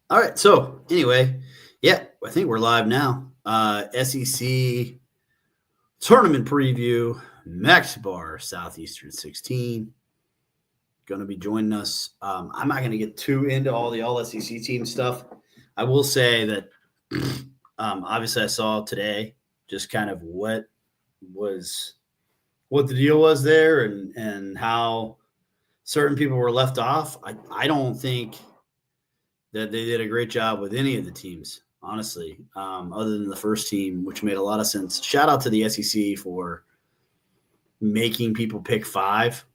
All right. So anyway, yeah, I think we're live now. SEC tournament preview. Max Bar, Southeastern 16, going to be joining us. I'm not going to get too into all SEC team stuff. I will say that obviously I saw today just kind of was what the deal was there and how certain people were left off. I don't think that they did a great job with any of the teams, honestly, other than the first team, which made a lot of sense. Shout out to the SEC for making people pick five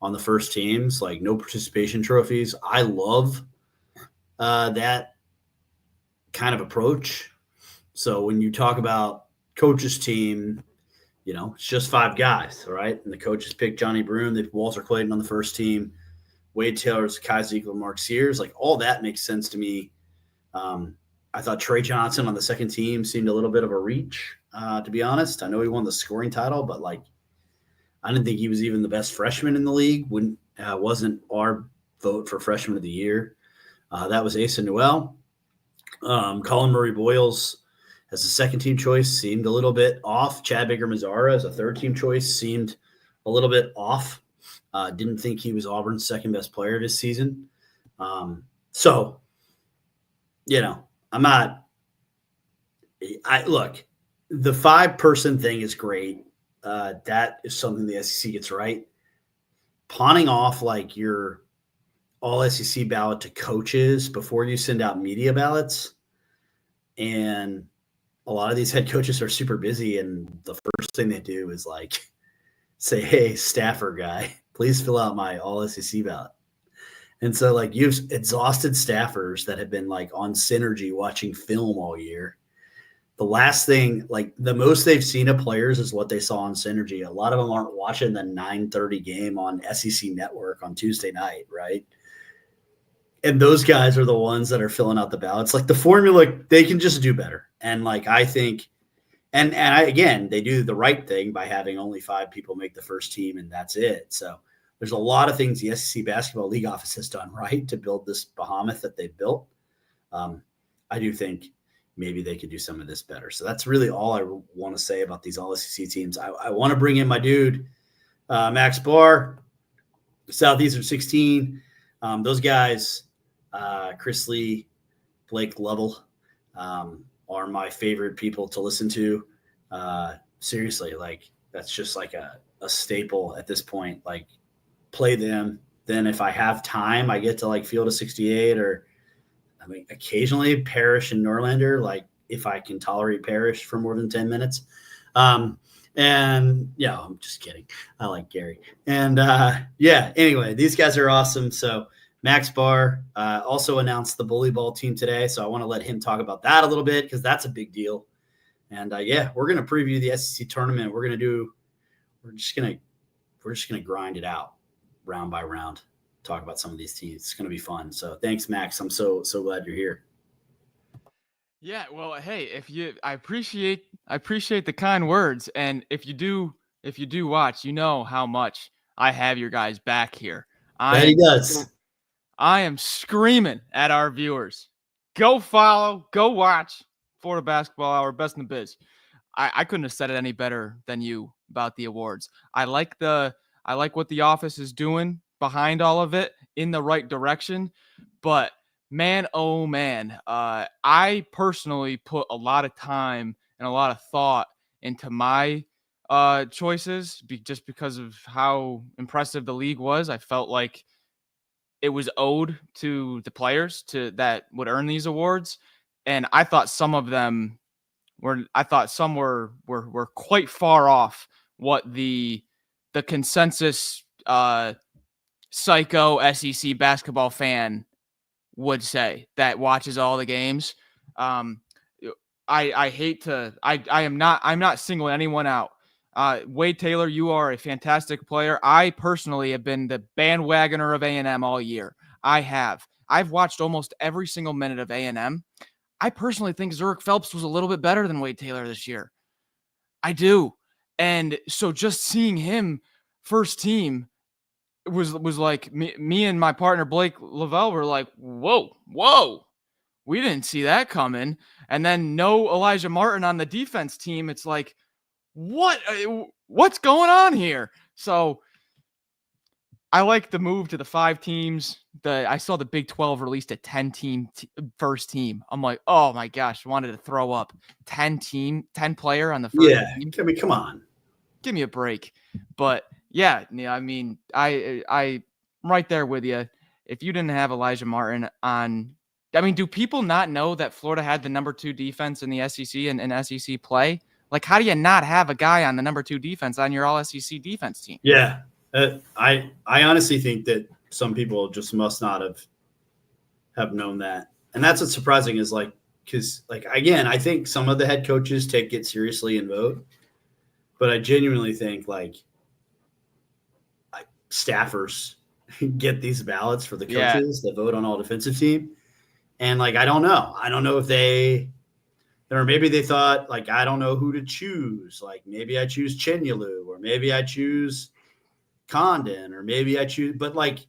on the first teams, like no participation trophies. I love that kind of approach. So when you talk about coach's team, it's just five guys, right? And the coaches pick Johnny Broom, they put Walter Clayton on the first team, Wade Taylor, Kai Ziegler, Mark Sears. Like all that makes sense to me. Um, I thought Trey Johnson on the second team seemed a little bit of a reach, to be honest. I know he won the scoring title, but I didn't think he was even the best freshman in the league. Wasn't our vote for freshman of the year. That was Asa Newell. Colin Murray Boyles as a second team choice seemed a little bit off. Chad Baker Mazzara as a third team choice seemed a little bit off. Didn't think he was Auburn's second best player this season. So, I'm not. I look, the 5-person thing is great. That is something the SEC gets right. Pawning off like your all SEC ballot to coaches before you send out media ballots, and a lot of these head coaches are super busy, and the first thing they do is say, "Hey, staffer guy, please fill out my all SEC ballot." And so you've exhausted staffers that have been on Synergy watching film all year. The last thing, the most they've seen of players is what they saw on Synergy. A lot of them aren't watching the 9:30 game on SEC Network on Tuesday night, right? And those guys are the ones that are filling out the ballots. The formula, they can just do better. And I think, again, they do the right thing by having only 5 people make the first team, and that's it. So there's a lot of things the SEC Basketball League office has done right to build this behemoth that they've built. I do think maybe they could do some of this better. So that's really all I want to say about these all SEC teams. I want to bring in my dude, Max Barr, Southeastern 16. Those guys, Chris Lee, Blake Lovell, are my favorite people to listen to. Seriously, that's just a staple at this point. Play them. Then if I have time, I get to Field of 68 or occasionally Parrish and Norlander, if I can tolerate Parrish for more than 10 minutes. And yeah, I'm just kidding. I like Gary. And anyway, these guys are awesome. So Max Barr also announced the bully ball team today. So I want to let him talk about that a little bit because that's a big deal. And we're going to preview the SEC tournament. We're just going to grind it out round by round. Talk about some of these teams. It's going to be fun. So thanks, Max. I'm so glad you're here. Yeah, well, hey, I appreciate the kind words, and if you do watch, you know how much I have your guys back here. He does. I am screaming at our viewers. Go follow, go watch Florida Basketball Hour, best in the biz. I couldn't have said it any better than you about the awards. I like what the office is doing behind all of it in the right direction, but man, oh man, I personally put a lot of time and a lot of thought into my choices just because of how impressive the league was. I felt like it was owed to the players that would earn these awards, and I thought some of them were quite far off what the consensus psycho SEC basketball fan would say that watches all the games. I'm not singling anyone out. Wade Taylor, you are a fantastic player. I personally have been the bandwagoner of A&M all year. I've watched almost every single minute of A&M. I personally think Zurich Phelps was a little bit better than Wade Taylor this year. I do. And so just seeing him first team was like me and my partner Blake Lavelle were like, whoa, we didn't see that coming. And then no Elijah Martin on the defense team. It's like, what's going on here? So I like the move to the 5 teams. I saw the Big 12 released a 10-team first team. I'm like, oh my gosh, wanted to throw up. 10 player on the first team. I mean, come on. Give me a break. But yeah, I mean, I'm right there with you. If you didn't have Elijah Martin on, I mean, do people not know that Florida had the number 2 defense in the SEC and SEC play? Like, how do you not have a guy on the number 2 defense on your all SEC defense team? Yeah. I honestly think that some people just must not have known that. And that's what's surprising is like, because like, again, I think some of the head coaches take it seriously and vote, but I genuinely think like staffers get these ballots for the coaches that vote on all defensive team. And like, I don't know if or maybe they thought like, I don't know who to choose. Like maybe I choose Chenyolu, or maybe I choose Condon, or maybe I choose, but like,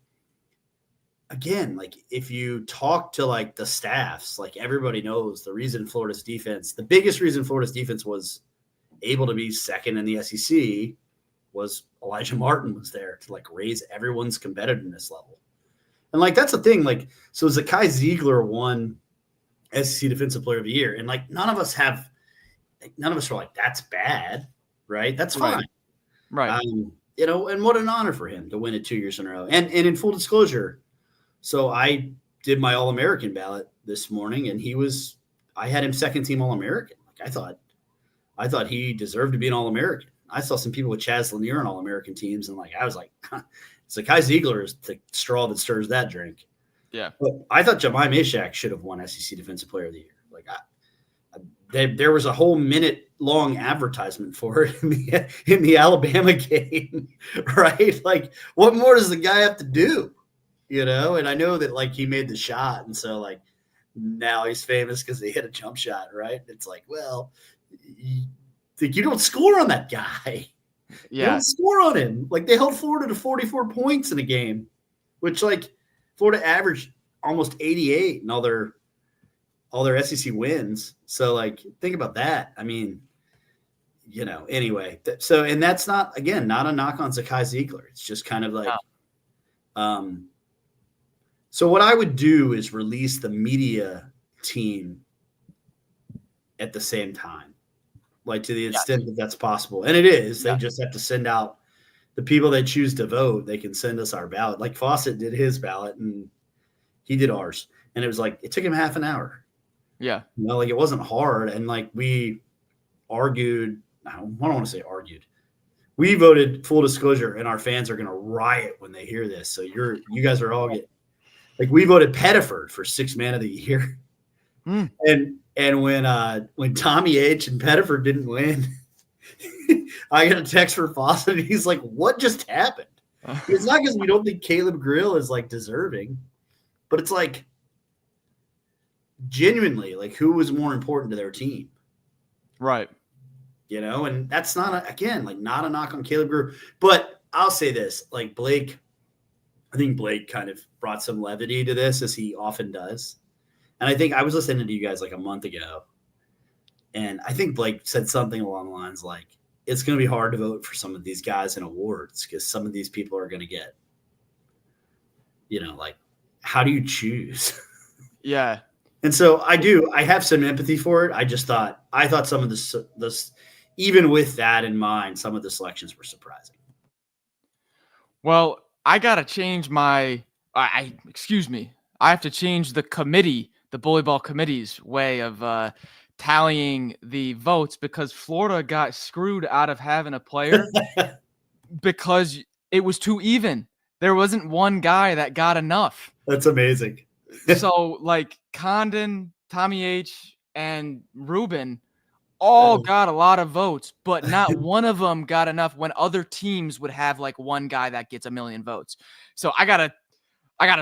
again, like if you talk to like the staffs, like everybody knows the biggest reason Florida's defense was able to be second in the SEC was Elijah Martin was there to like raise everyone's competitiveness level. And like, that's the thing. Like, so Zakai Ziegler won SEC Defensive Player of the Year. And like, none of us were like, that's bad, right? That's fine. Right. And what an honor for him to win it 2 years in a row. And in full disclosure, so I did my All-American ballot this morning, and I had him second team All-American. Like I thought he deserved to be an All-American. I saw some people with Chaz Lanier on All-American teams, and like I was like, Zakai Ziegler is the straw that stirs that drink. Yeah. But I thought Jahmai Mashack should have won SEC Defensive Player of the Year. Like there was a whole minute-long advertisement for it in the Alabama game, right? Like, what more does the guy have to do? And I know that like he made the shot, and so like now he's famous because he hit a jump shot, right? It's like, well, you don't score on that guy. Yeah. You don't score on him. Like they held Florida to 44 points in a game, which like Florida averaged almost 88 in all their SEC wins. So like, think about that. I mean, anyway, so, and that's not a knock on Zakai Ziegler. It's just kind of like, so what I would do is release the media team at the same time, like to the extent that that's possible. And it is, they just have to send out the people that choose to vote. They can send us our ballot. Like Fawcett did his ballot and he did ours. And it was like, it took him half an hour. Yeah. Like it wasn't hard. And like we argued, I don't want to say argued. We voted full disclosure, and our fans are going to riot when they hear this. So you guys are all getting, like we voted Pettiford for 6th man of the year. And when Tommy H and Pettiford didn't win, I got a text from Fawcett, and he's like, what just happened? It's not because we don't think Caleb Grill is like deserving, but it's like genuinely like who was more important to their team. Right. And that's not not a knock on Caleb Grill, but I'll say this, like I think Blake kind of brought some levity to this, as he often does. And I think I was listening to you guys like a month ago, and I think Blake said something along the lines like, it's going to be hard to vote for some of these guys in awards because some of these people are going to get, like, how do you choose? Yeah. And so I have some empathy for it. I thought some of this, even with that in mind, some of the selections were surprising. Well, I got to change I have to change the bully ball committee's way of tallying the votes, because Florida got screwed out of having a player because it was too even. There wasn't one guy that got enough. That's amazing. So like Condon, Tommy H, and Ruben all got a lot of votes, but not one of them got enough when other teams would have like one guy that gets 1 million votes. So I gotta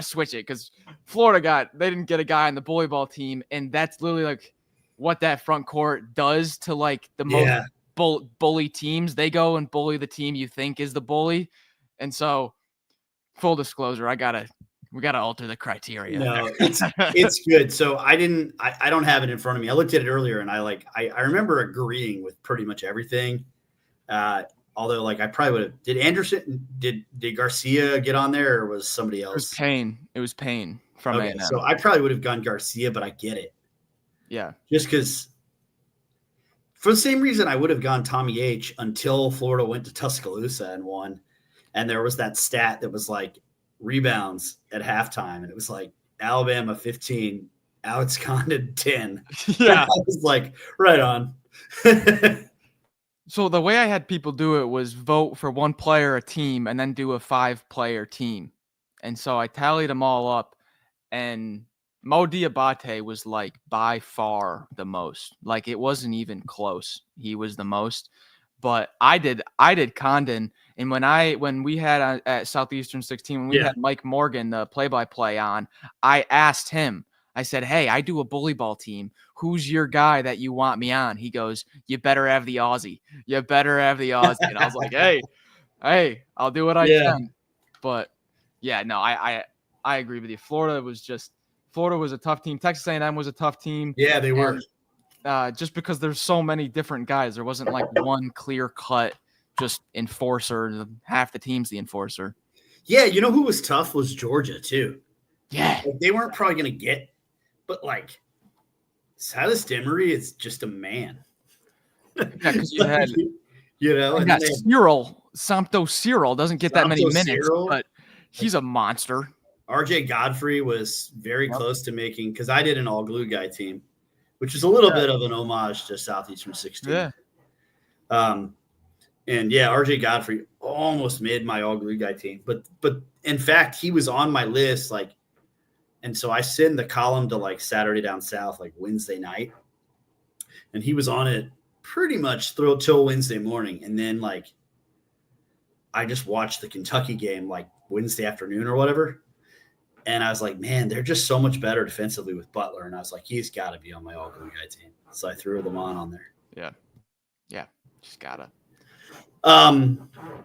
switch it, because Florida they didn't get a guy on the bully ball team, and that's literally like what that front court does to like the most bully teams. They go and bully the team you think is the bully. And so full disclosure, I gotta We got to alter the criteria. No, it's good. So I don't have it in front of me. I looked at it earlier and I remember agreeing with pretty much everything. Although like I probably would have, did Garcia get on there or was somebody else? It was Payne from okay, A&M. so I probably would have gone Garcia, but I get it. Yeah. Just because for the same reason I would have gone Tommy H until Florida went to Tuscaloosa and won. And there was that stat that was like rebounds at halftime. And it was like Alabama 15, Alex Condon 10. Yeah. I was like, right on. So the way I had people do it was vote for one player a team and then do a 5-player team. And so I tallied them all up, and Mo Diabate was like by far the most. Like it wasn't even close. He was the most. But I did Condon, and when we had at Southeastern 16, when we had Mike Morgan, the play-by-play on, I asked him, I said, hey, I do a bully ball team. Who's your guy that you want me on? He goes, you better have the Aussie. You better have the Aussie. And I was like, hey, I'll do what I can. But yeah, no, I agree with you. Florida was a tough team. Texas A&M was a tough team. Yeah, they were. Just because there's so many different guys. There wasn't like one clear cut just enforcer. Half the team's the enforcer. Yeah, you know who was tough was Georgia too. Yeah. Like, they weren't probably going to get, but like Silas Demery is just a man. Yeah, because you had, and Santo Cyril doesn't get that many minutes, but he's a monster. RJ Godfrey was very close to making, because I did an all glue guy team, which is a little bit of an homage to Southeastern 16. Yeah. And yeah, RJ Godfrey almost made my all glue guy team, but in fact, he was on my list. And so I send the column to like Saturday Down South, like Wednesday night, and he was on it pretty much till Wednesday morning. And then like, I just watched the Kentucky game like Wednesday afternoon or whatever. And I was like, man, they're just so much better defensively with Butler. And I was like, he's got to be on my all glue guy team. So I threw them on there. Yeah. Yeah. Just gotta.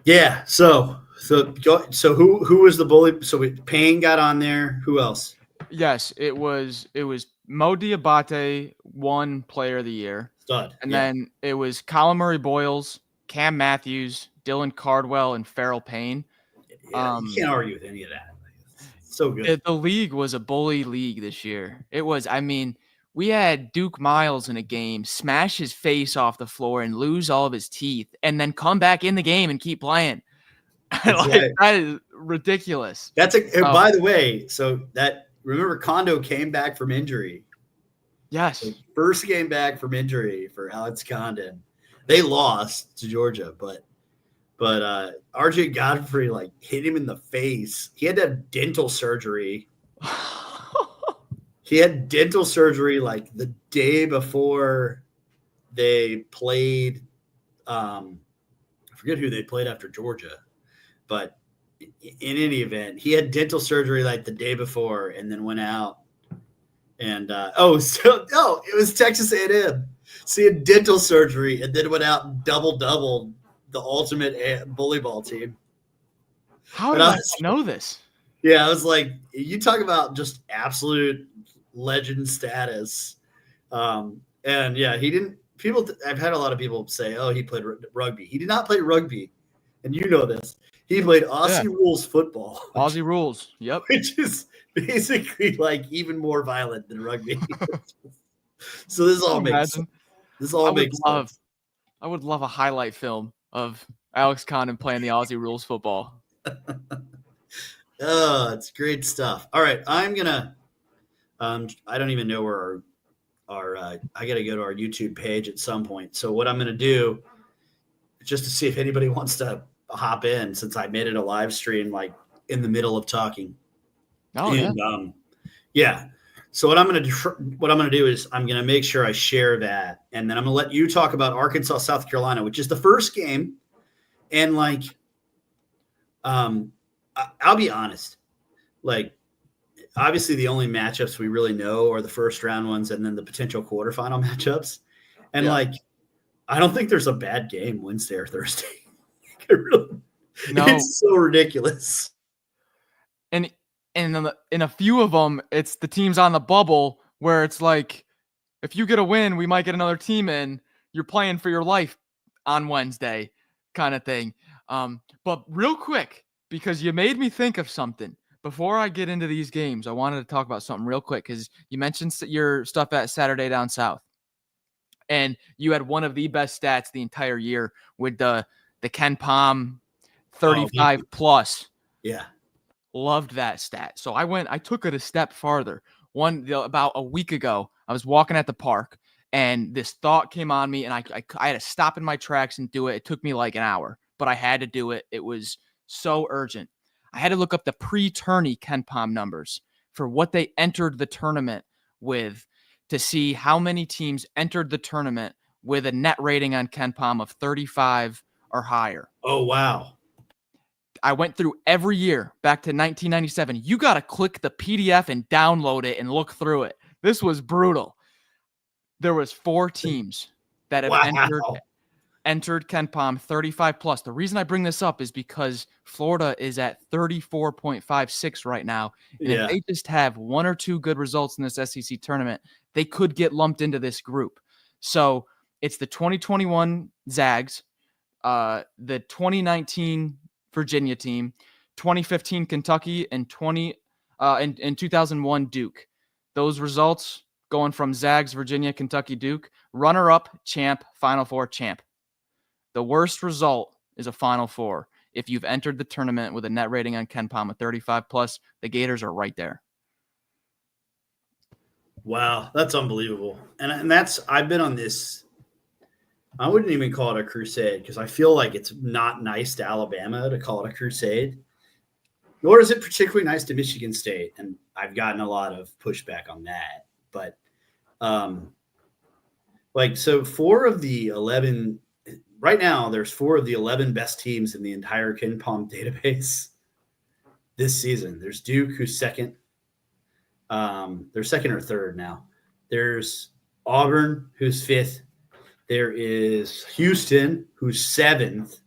Yeah. So who was the bully? So Payne got on there. Who else? Yes, it was Mo Diabate, one player of the year. Stud. And then it was Colin Murray Boyles, Cam Matthews, Dylan Cardwell, and Farrell Payne. Yeah, you can't argue with any of that. So good. The league was a bully league this year. It was, we had Duke Miles in a game, smash his face off the floor and lose all of his teeth, and then come back in the game and keep playing. That is ridiculous. By the way, remember Kondo came back from injury. Yes. So first game back from injury for Alex Condon. They lost to Georgia, but RJ Godfrey like hit him in the face. He had to have dental surgery. He had dental surgery like the day before they played. I forget who they played after Georgia, but in any event, he had dental surgery like the day before, and then went out. And it was Texas A&M. So he had dental surgery and then went out and doubled the ultimate bully ball team. How did I know this? Yeah, I was like, you talk about just absolute legend status. And yeah, he didn't. I've had a lot of people say, "Oh, he played rugby." He did not play rugby, and you know this. He played Aussie rules football. Aussie rules. Yep. Which is basically like even more violent than rugby. So this all makes sense. I would love a highlight film of Alex Condon playing the Aussie rules football. Oh, it's great stuff. All right, I'm gonna. I don't even know where our I got to go to our YouTube page at some point. So what I'm gonna do, just to see if anybody wants to hop in, since I made it a live stream like in the middle of talking. Oh, and, yeah. So what I'm going to do is I'm going to make sure I share that, and then I'm going to let you talk about Arkansas, South Carolina, which is the first game. And like, I'll be honest, like, obviously the only matchups we really know are the first round ones, and then the potential quarterfinal matchups. And like, I don't think there's a bad game Wednesday or Thursday. No. It's so ridiculous. And And in a few of them, it's the teams on the bubble where it's like, if you get a win, we might get another team in. You're playing for your life on Wednesday, kind of thing. But real quick, because you made me think of something. Before I get into these games, I wanted to talk about something real quick because you mentioned your stuff at Saturday Down South, and you had one of the best stats the entire year with the Ken Palm 35 plus. Yeah. Loved that stat. So I took it a step farther. About a week ago, I was walking at the park and this thought came on me, and I had to stop in my tracks and do it. It took me like an hour, but I had to do it. It was so urgent. I had to look up the pre-tourney Ken Palm numbers for what they entered the tournament with to see how many teams entered the tournament with a net rating on Ken Palm of 35 or higher. Oh, wow. I went through every year back to 1997. You got to click the PDF and download it and look through it. This was brutal. There was 4 teams that have entered Ken Palm 35 plus. The reason I bring this up is because Florida is at 34.56 right now. And if they just have 1 or 2 good results in this SEC tournament, they could get lumped into this group. So it's the 2021 Zags, the 2019 Virginia team, 2015 Kentucky, and 2001 Duke. Those results going from Zags, Virginia, Kentucky, Duke, runner-up, champ, Final Four, champ. The worst result is a Final Four. If you've entered the tournament with a net rating on Ken Palm of 35 plus, the Gators are right there. Wow, that's unbelievable. And that's, I've been on this, I wouldn't even call it a crusade because I feel like it's not nice to Alabama to call it a crusade, nor is it particularly nice to Michigan State. And I've gotten a lot of pushback on that. But so 4 of the 11, right now there's 4 of the 11 best teams in the entire Ken Palm database this season. There's Duke, who's second. They're second or third now. There's Auburn, who's 5th. There is Houston, who's 7th,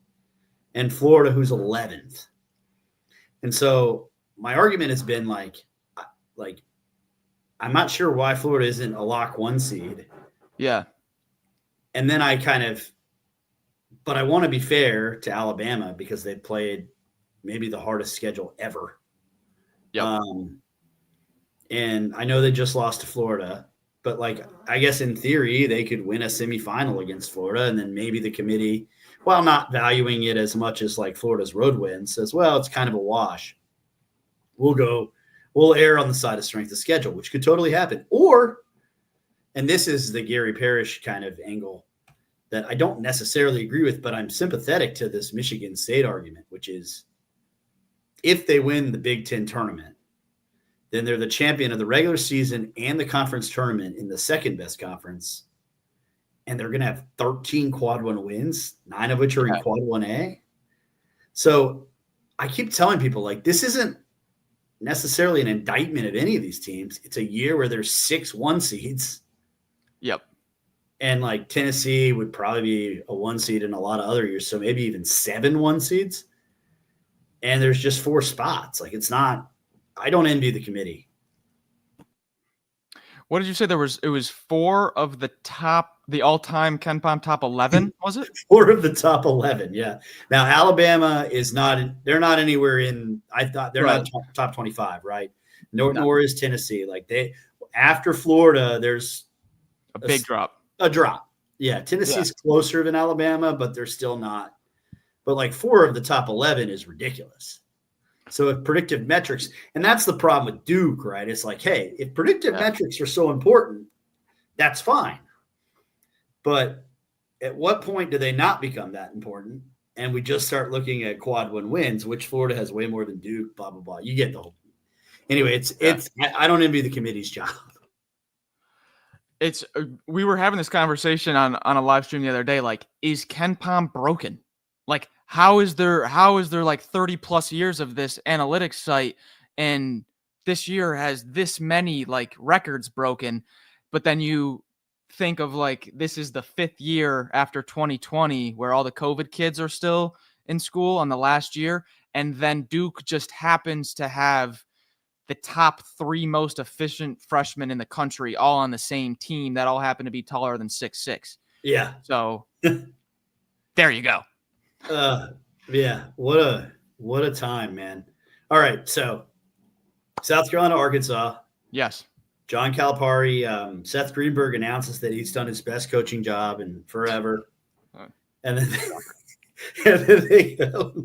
and Florida, who's 11th. And so my argument has been like I'm not sure why Florida isn't a lock 1 seed. Yeah. And then but I want to be fair to Alabama because they played maybe the hardest schedule ever. Yep. And I know they just lost to Florida, but I guess in theory they could win a semifinal against Florida, and then maybe the committee, while not valuing it as much as Florida's road win, says, well, it's kind of a wash. We'll err on the side of strength of schedule, which could totally happen. Or, and this is the Gary Parrish kind of angle that I don't necessarily agree with, but I'm sympathetic to this Michigan State argument, which is if they win the Big Ten tournament, then they're the champion of the regular season and the conference tournament in the second best conference. And they're going to have 13 quad 1 wins, 9 of which are in quad 1A. So I keep telling people this isn't necessarily an indictment of any of these teams. It's a year where there's 6 1 seeds. Yep. And Tennessee would probably be a 1 seed in a lot of other years. So maybe even 7 1 seeds. And there's just 4 spots. It's not, I don't envy the committee. What did you say? It was 4 of the all-time Ken Palm top 11, was it? 4 of the top 11, yeah. Now, Alabama they're not anywhere in, I thought they're not top 25, right? Nor is Tennessee. After Florida, there's a big drop. A drop. Yeah, Tennessee's closer than Alabama, but they're still not. But 4 of the top 11 is ridiculous. So if predictive metrics, and that's the problem with Duke, right? It's hey, if predictive metrics are so important, that's fine. But at what point do they not become that important? And we just start looking at quad 1 wins, which Florida has way more than Duke, blah, blah, blah. You get the whole thing. Anyway, I don't envy the committee's job. We were having this conversation on a live stream the other day. Is Ken Palm broken? How is there 30 plus years of this analytics site, and this year has this many records broken, but then you think of this is the 5th year after 2020 where all the COVID kids are still in school on the last year, and then Duke just happens to have the top 3 most efficient freshmen in the country all on the same team that all happen to be taller than 6'6". Yeah. So there you go. Yeah. What a time, man. All right. So South Carolina, Arkansas. Yes. John Calipari, Seth Greenberg announces that he's done his best coaching job in forever. And then they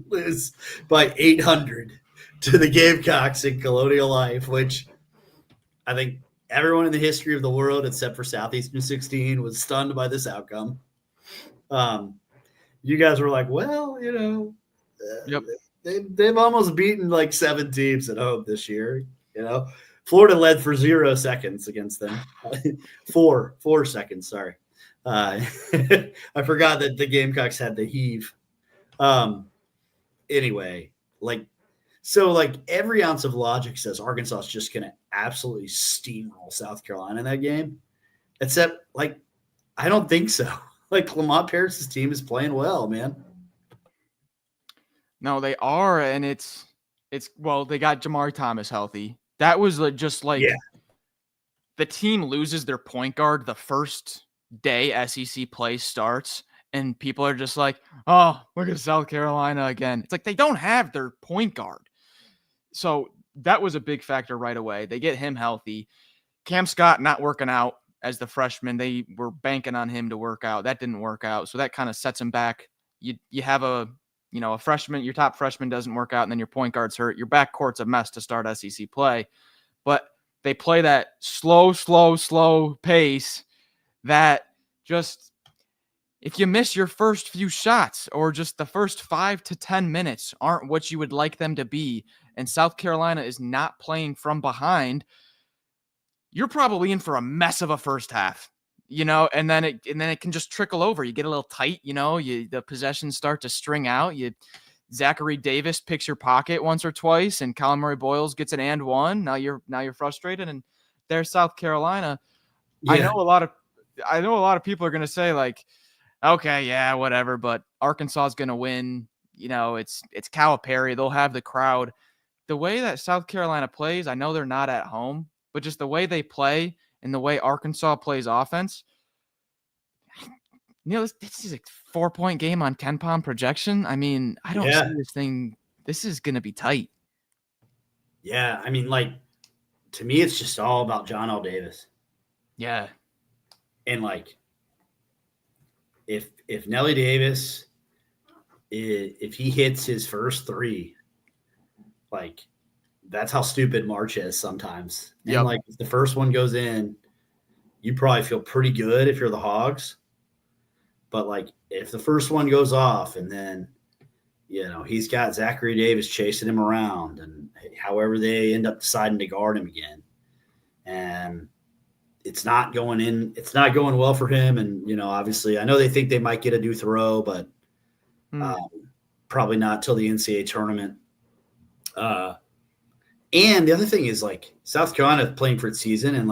lose by 800 to the Gamecocks in Colonial Life, which I think everyone in the history of the world, except for Southeastern 16, was stunned by this outcome. You guys were like, well, Yep. they've almost beaten like 7 teams at home this year. Florida led for 0 seconds against them. 4 seconds, sorry. I forgot that the Gamecocks had the heave. Anyway, every ounce of logic says Arkansas is just going to absolutely steamroll South Carolina in that game. Except, I don't think so. Lamont Paris's team is playing well, man. No, they are, and it's well, they got Jamari Thomas healthy. That was just the team loses their point guard the first day SEC play starts, and people are just like, oh, look at South Carolina again. It's like they don't have their point guard. So that was a big factor right away. They get him healthy. Cam Scott not working out as the freshman. They were banking on him to work out. That didn't work out. So that kind of sets him back. You have a freshman, your top freshman doesn't work out, and then your point guard's hurt. Your backcourt's a mess to start SEC play. But they play that slow pace that just, if you miss your first few shots or just the first 5 to 10 minutes aren't what you would like them to be, and South Carolina is not playing from behind, you're probably in for a mess of a first half, and then it can just trickle over. You get a little tight, the possessions start to string out. Zachary Davis picks your pocket once or twice, and Colin Murray Boyles gets an and one. Now you're frustrated, and there's South Carolina. Yeah. I know a lot of people are going to say okay, yeah, whatever, but Arkansas is going to win. It's Calipari. They'll have the crowd. The way that South Carolina plays, I know they're not at home, but just the way they play and the way Arkansas plays offense, this is a 4-point game on KenPom projection. I mean, I don't see this thing. This is going to be tight. Yeah, I mean, to me, it's just all about John L. Davis. Yeah. And, if Nelly Davis, if he hits his first 3, that's how stupid March is sometimes. And, if the first one goes in, you probably feel pretty good if you're the Hogs. But, if the first one goes off and then, he's got Zachary Davis chasing him around, and however they end up deciding to guard him again, and it's not going in, it's not going well for him. And, obviously I know they think they might get a new throw, but probably not till the NCAA tournament. And the other thing is South Carolina is playing for its season. And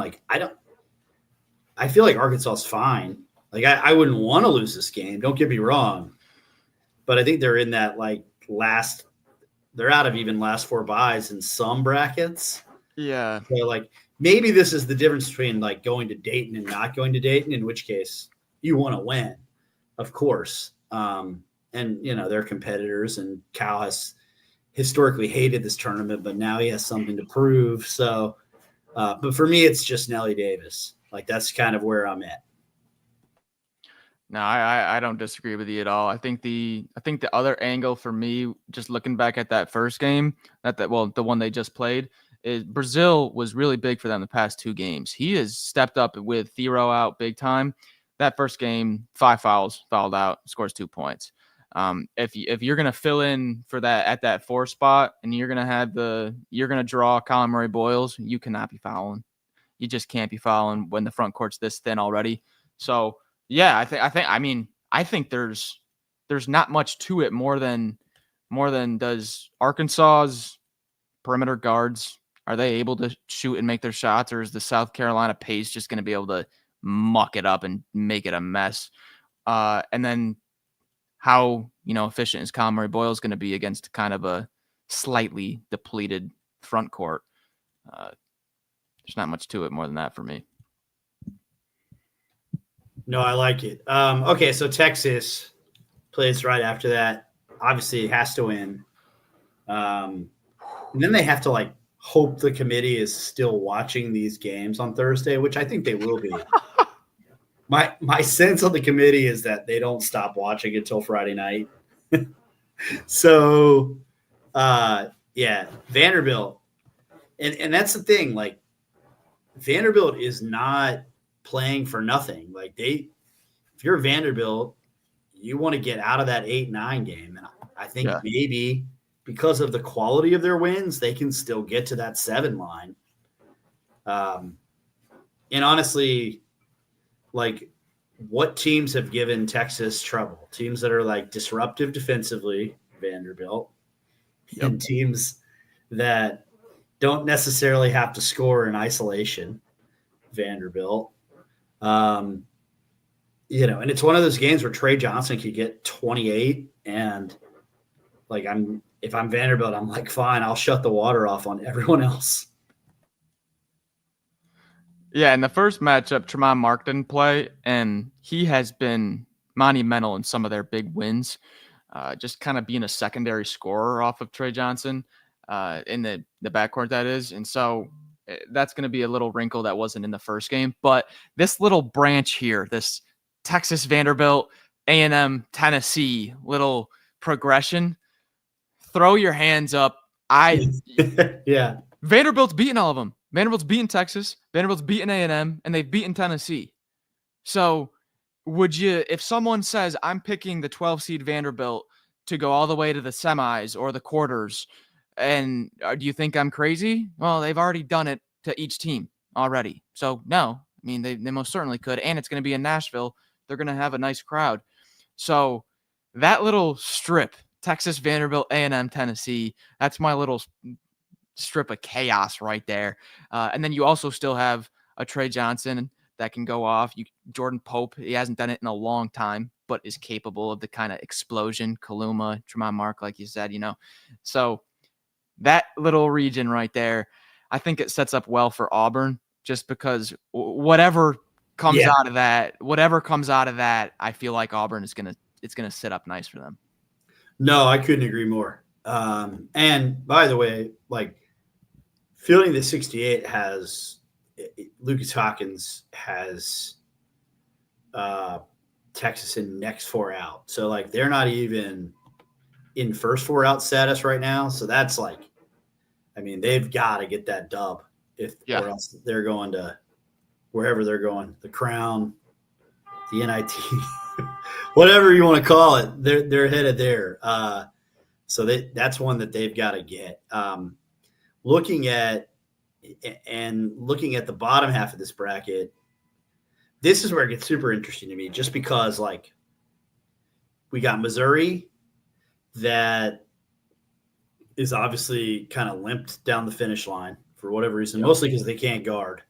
I feel like Arkansas is fine. I wouldn't want to lose this game. Don't get me wrong. But I think they're in that they're out of even last 4 buys in some brackets. Yeah. So maybe this is the difference between going to Dayton and not going to Dayton, in which case you want to win, of course. And they're competitors, and Cal has historically hated this tournament, but now he has something to prove. So, but for me, it's just Nelly Davis. That's kind of where I'm at. No, I don't disagree with you at all. I think the other angle for me, just looking back at that first game, the one they just played, is Brazile was really big for them the past 2 games. He has stepped up with Thiero out big time. That first game, 5 fouls, fouled out, scores 2 points. If you're gonna fill in for that at that 4 spot, and you're gonna draw Colin Murray Boyles, you cannot be fouling. You just can't be fouling when the front court's this thin already. So yeah, I think there's not much to it more than does Arkansas's perimeter guards, are they able to shoot and make their shots, or is the South Carolina pace just going to be able to muck it up and make it a mess? And then how efficient is Colin Murray Boyles going to be against kind of a slightly depleted front court? There's not much to it more than that for me. No, I like it. Okay, so Texas plays right after that. Obviously, it has to win. And then they have to like hope the committee is still watching these games on Thursday, which I think they will be. My sense of the committee is that they don't stop watching until Friday night. So, yeah, Vanderbilt, and that's the thing. Like Vanderbilt is not playing for nothing. Like if you're Vanderbilt, you want to get out of that 8-9 game, and I think maybe because of the quality of their wins, they can still get to that 7 line. And honestly, like what teams have given Texas trouble? Teams that are like disruptive defensively, Vanderbilt, and teams that don't necessarily have to score in isolation, Vanderbilt. And it's one of those games where Trey Johnson could get 28, and like if I'm Vanderbilt, I'm like, fine, I'll shut the water off on everyone else. Yeah, in the first matchup, Tremont Mark didn't play, and he has been monumental in some of their big wins, just kind of being a secondary scorer off of Trey Johnson in the backcourt, that is. And so that's going to be a little wrinkle that wasn't in the first game. But this little branch here, this Texas, Vanderbilt, A&M, Tennessee little progression, throw your hands up. Yeah. Vanderbilt's beating all of them. Vanderbilt's beating Texas, Vanderbilt's beating A&M, and they've beaten Tennessee. So would you, if someone says, I'm picking the 12 seed Vanderbilt to go all the way to the semis or the quarters, and do you think I'm crazy? Well, they've already done it to each team already. So no, I mean, they most certainly could. And it's going to be in Nashville. They're going to have a nice crowd. So that little strip, Texas, Vanderbilt, A&M, Tennessee, that's my little strip of chaos right there. And then you also still have a Trey Johnson that can go off. Jordan Pope, he hasn't done it in a long time, but is capable of the kind of explosion. Kaluma, Tremont Mark, like you said, So that little region right there, I think it sets up well for Auburn, just because whatever comes out of that, I feel like Auburn is gonna sit up nice for them. No, I couldn't agree more. And by the way, like Fielding the 68 has Lucas Hawkins has Texas in next 4 out. So like they're not even in first 4 out status right now. So that's like, I mean, they've got to get that dub or else they're going to wherever they're going, the Crown, the NIT, whatever you want to call it. They're headed there. So that's one that they've got to get. Looking at the bottom half of this bracket, this is where it gets super interesting to me, just because like we got Missouri that is obviously kind of limped down the finish line for whatever reason, mostly because they can't guard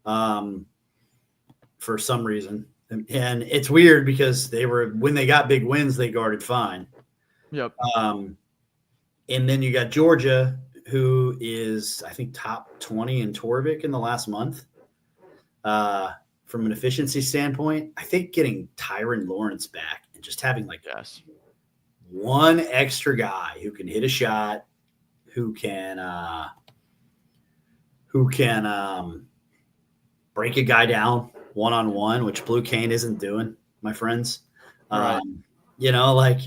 for some reason. And it's weird because when they got big wins, they guarded fine. Yep. And then you got Georgia, who is, I think, top 20 in Torvik in the last month. From an efficiency standpoint, I think getting Tyron Lawrence back and just having like one extra guy who can hit a shot, who can break a guy down one-on-one, which Blue Cane isn't doing, my friends. Right. Like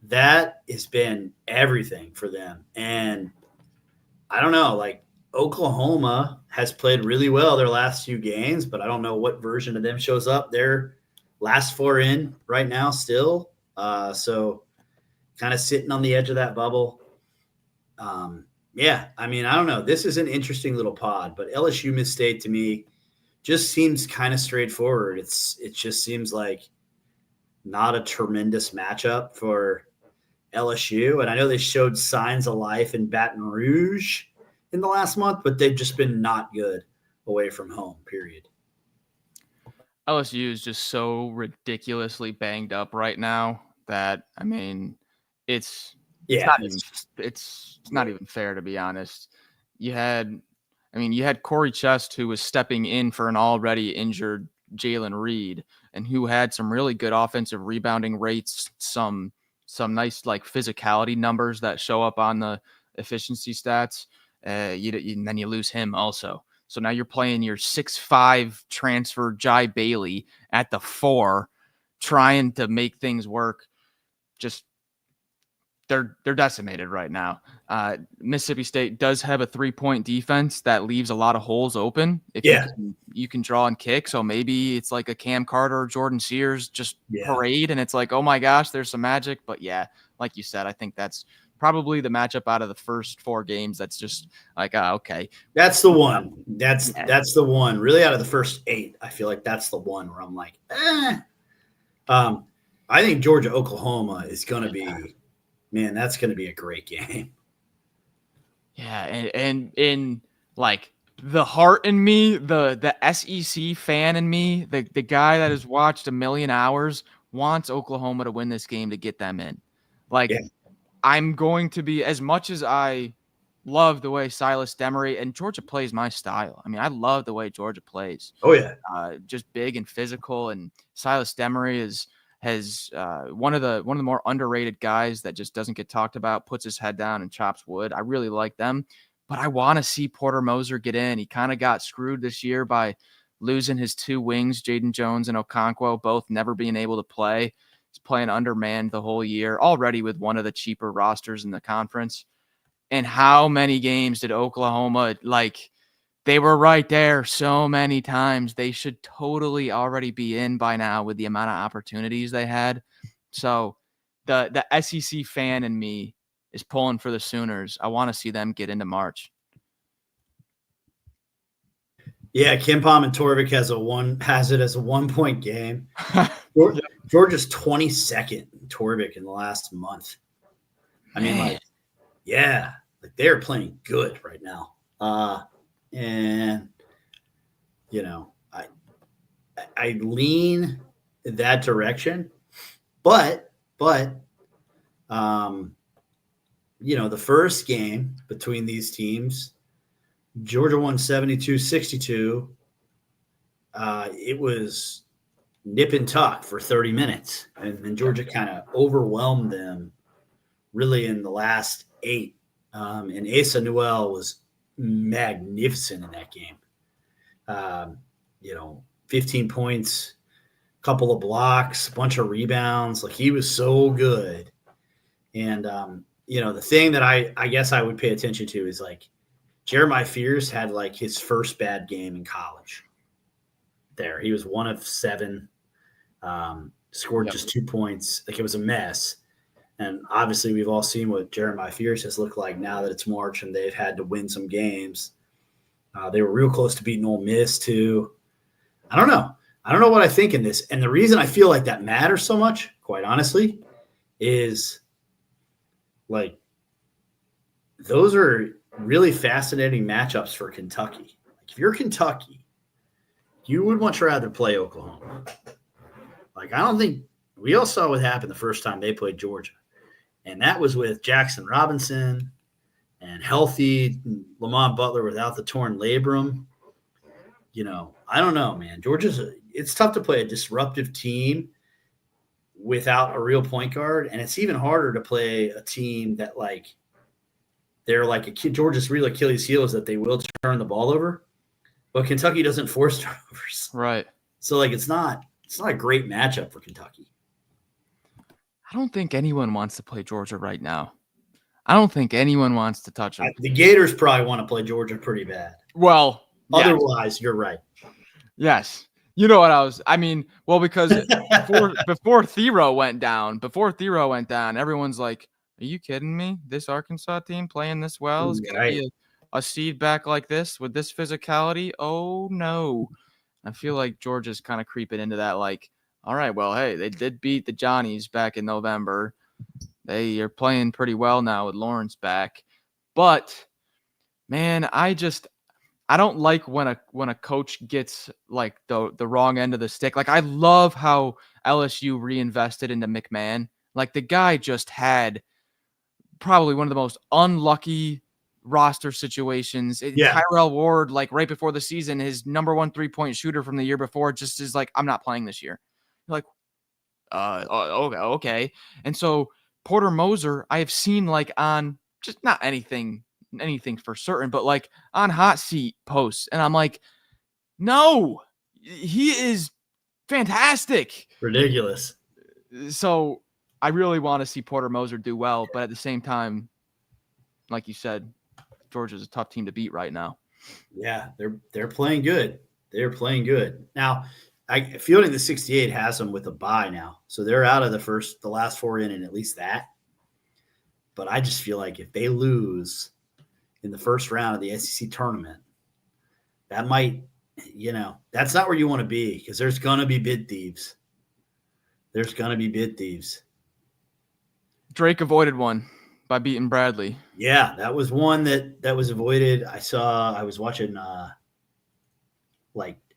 that has been everything for them. And I don't know, like Oklahoma has played really well their last few games, but I don't know what version of them shows up. They're last 4 in right now still. So kind of sitting on the edge of that bubble. I mean, I don't know. This is an interesting little pod, but LSU Miss State to me just seems kind of straightforward. It just seems like not a tremendous matchup for LSU. And I know they showed signs of life in Baton Rouge in the last month, but they've just been not good away from home, period. LSU is just so ridiculously banged up right now that, I mean, it's not even fair, to be honest. You had I mean, you had Corey Chest, who was stepping in for an already injured Jalen Reed, and who had some really good offensive rebounding rates, some nice like physicality numbers that show up on the efficiency stats. And then you lose him also. So now you're playing your 6'5" transfer Jai Bailey at the 4, trying to make things work. Just they're decimated right now. Mississippi State does have a 3-point defense that leaves a lot of holes open. If you can draw and kick, so maybe it's like a Cam Carter or Jordan Sears just parade, and it's like, oh my gosh, there's some magic. But yeah, like you said, I think that's probably the matchup out of the first 4 games that's just like, okay. That's the one. That's the one. Really, out of the first 8, I feel like that's the one where I'm like, I think Georgia Oklahoma is going to be, man, that's going to be a great game. Yeah, and in like the heart in me, the SEC fan in me, the guy that has watched a million hours wants Oklahoma to win this game to get them in. Like, I'm going to be, as much as I love the way Silas Demery, and Georgia plays my style. I mean, I love the way Georgia plays. Oh yeah, just big and physical. And Silas Demery has one of the more underrated guys that just doesn't get talked about, puts his head down and chops wood. I really like them, but I want to see Porter Moser get in. He kind of got screwed this year by losing his 2 wings, Jaden Jones and Okonkwo, both never being able to play. He's playing undermanned the whole year, already with one of the cheaper rosters in the conference. And how many games did Oklahoma, like, they were right there so many times. They should totally already be in by now with the amount of opportunities they had. So the SEC fan in me is pulling for the Sooners. I want to see them get into March. Yeah, KenPom and Torvik has it as a 1-point game. Georgia's 22nd in Torvik in the last month. I mean, like they're playing good right now. And you know, I lean that direction, but you know, the first game between these teams, Georgia won 72-62. It was nip and tuck for 30 minutes, and then Georgia kind of overwhelmed them really in the last 8. And Asa Newell was magnificent in that game. 15 points, couple of blocks, bunch of rebounds. Like, he was so good. And, the thing that I guess I would pay attention to is, like, Jeremiah Fears had, like, his first bad game in college there. He was 1 of 7, scored just 2 points. Like, it was a mess. And obviously we've all seen what Jeremiah Fears has looked like now that it's March and they've had to win some games. They were real close to beating Ole Miss too. I don't know what I think in this. And the reason I feel like that matters so much, quite honestly, is like those are really fascinating matchups for Kentucky. Like, if you're Kentucky, you would much rather play Oklahoma. Like, I don't think we all saw what happened the first time they played Georgia. And that was with Jackson Robinson and healthy Lamont Butler without the torn labrum. I don't know, man. It's tough to play a disruptive team without a real point guard. And it's even harder to play a team that, like, they're like Georgia's real Achilles heel is that they will turn the ball over. But Kentucky doesn't force turnovers. Right. So, like, it's not a great matchup for Kentucky. I don't think anyone wants to play Georgia right now. I don't think anyone wants to touch them. The Gators probably want to play Georgia pretty bad. Well, otherwise, you're right. Yes. You know what because before Thero went down, everyone's like, are you kidding me? This Arkansas team playing this well is going to be a seed back like this with this physicality? Oh, no. I feel like Georgia's kind of creeping into that, like, all right, well, hey, they did beat the Johnnies back in November. They are playing pretty well now with Lawrence back. But, man, I don't like when a coach gets, like, the wrong end of the stick. Like, I love how LSU reinvested into McMahon. Like, the guy just had probably one of the most unlucky roster situations. Yeah. Tyrell Ward, like right before the season, his number one 3-point shooter from the year before just is like, I'm not playing this year. You're like, okay. And so Porter Moser, I have seen like on just not anything for certain, but like on hot seat posts. And I'm like, no, he is fantastic. Ridiculous. So I really want to see Porter Moser do well, but at the same time, like you said, Georgia's a tough team to beat right now. Yeah, they're playing good. They're playing good. Now, Fielding the 68 has them with a bye now. So they're out of the last 4 in, and at least that. But I just feel like if they lose in the first round of the SEC tournament, that might, that's not where you want to be, because there's going to be bid thieves. There's going to be bid thieves. Drake avoided one by beating Bradley. Yeah, that was one that was avoided. I was watching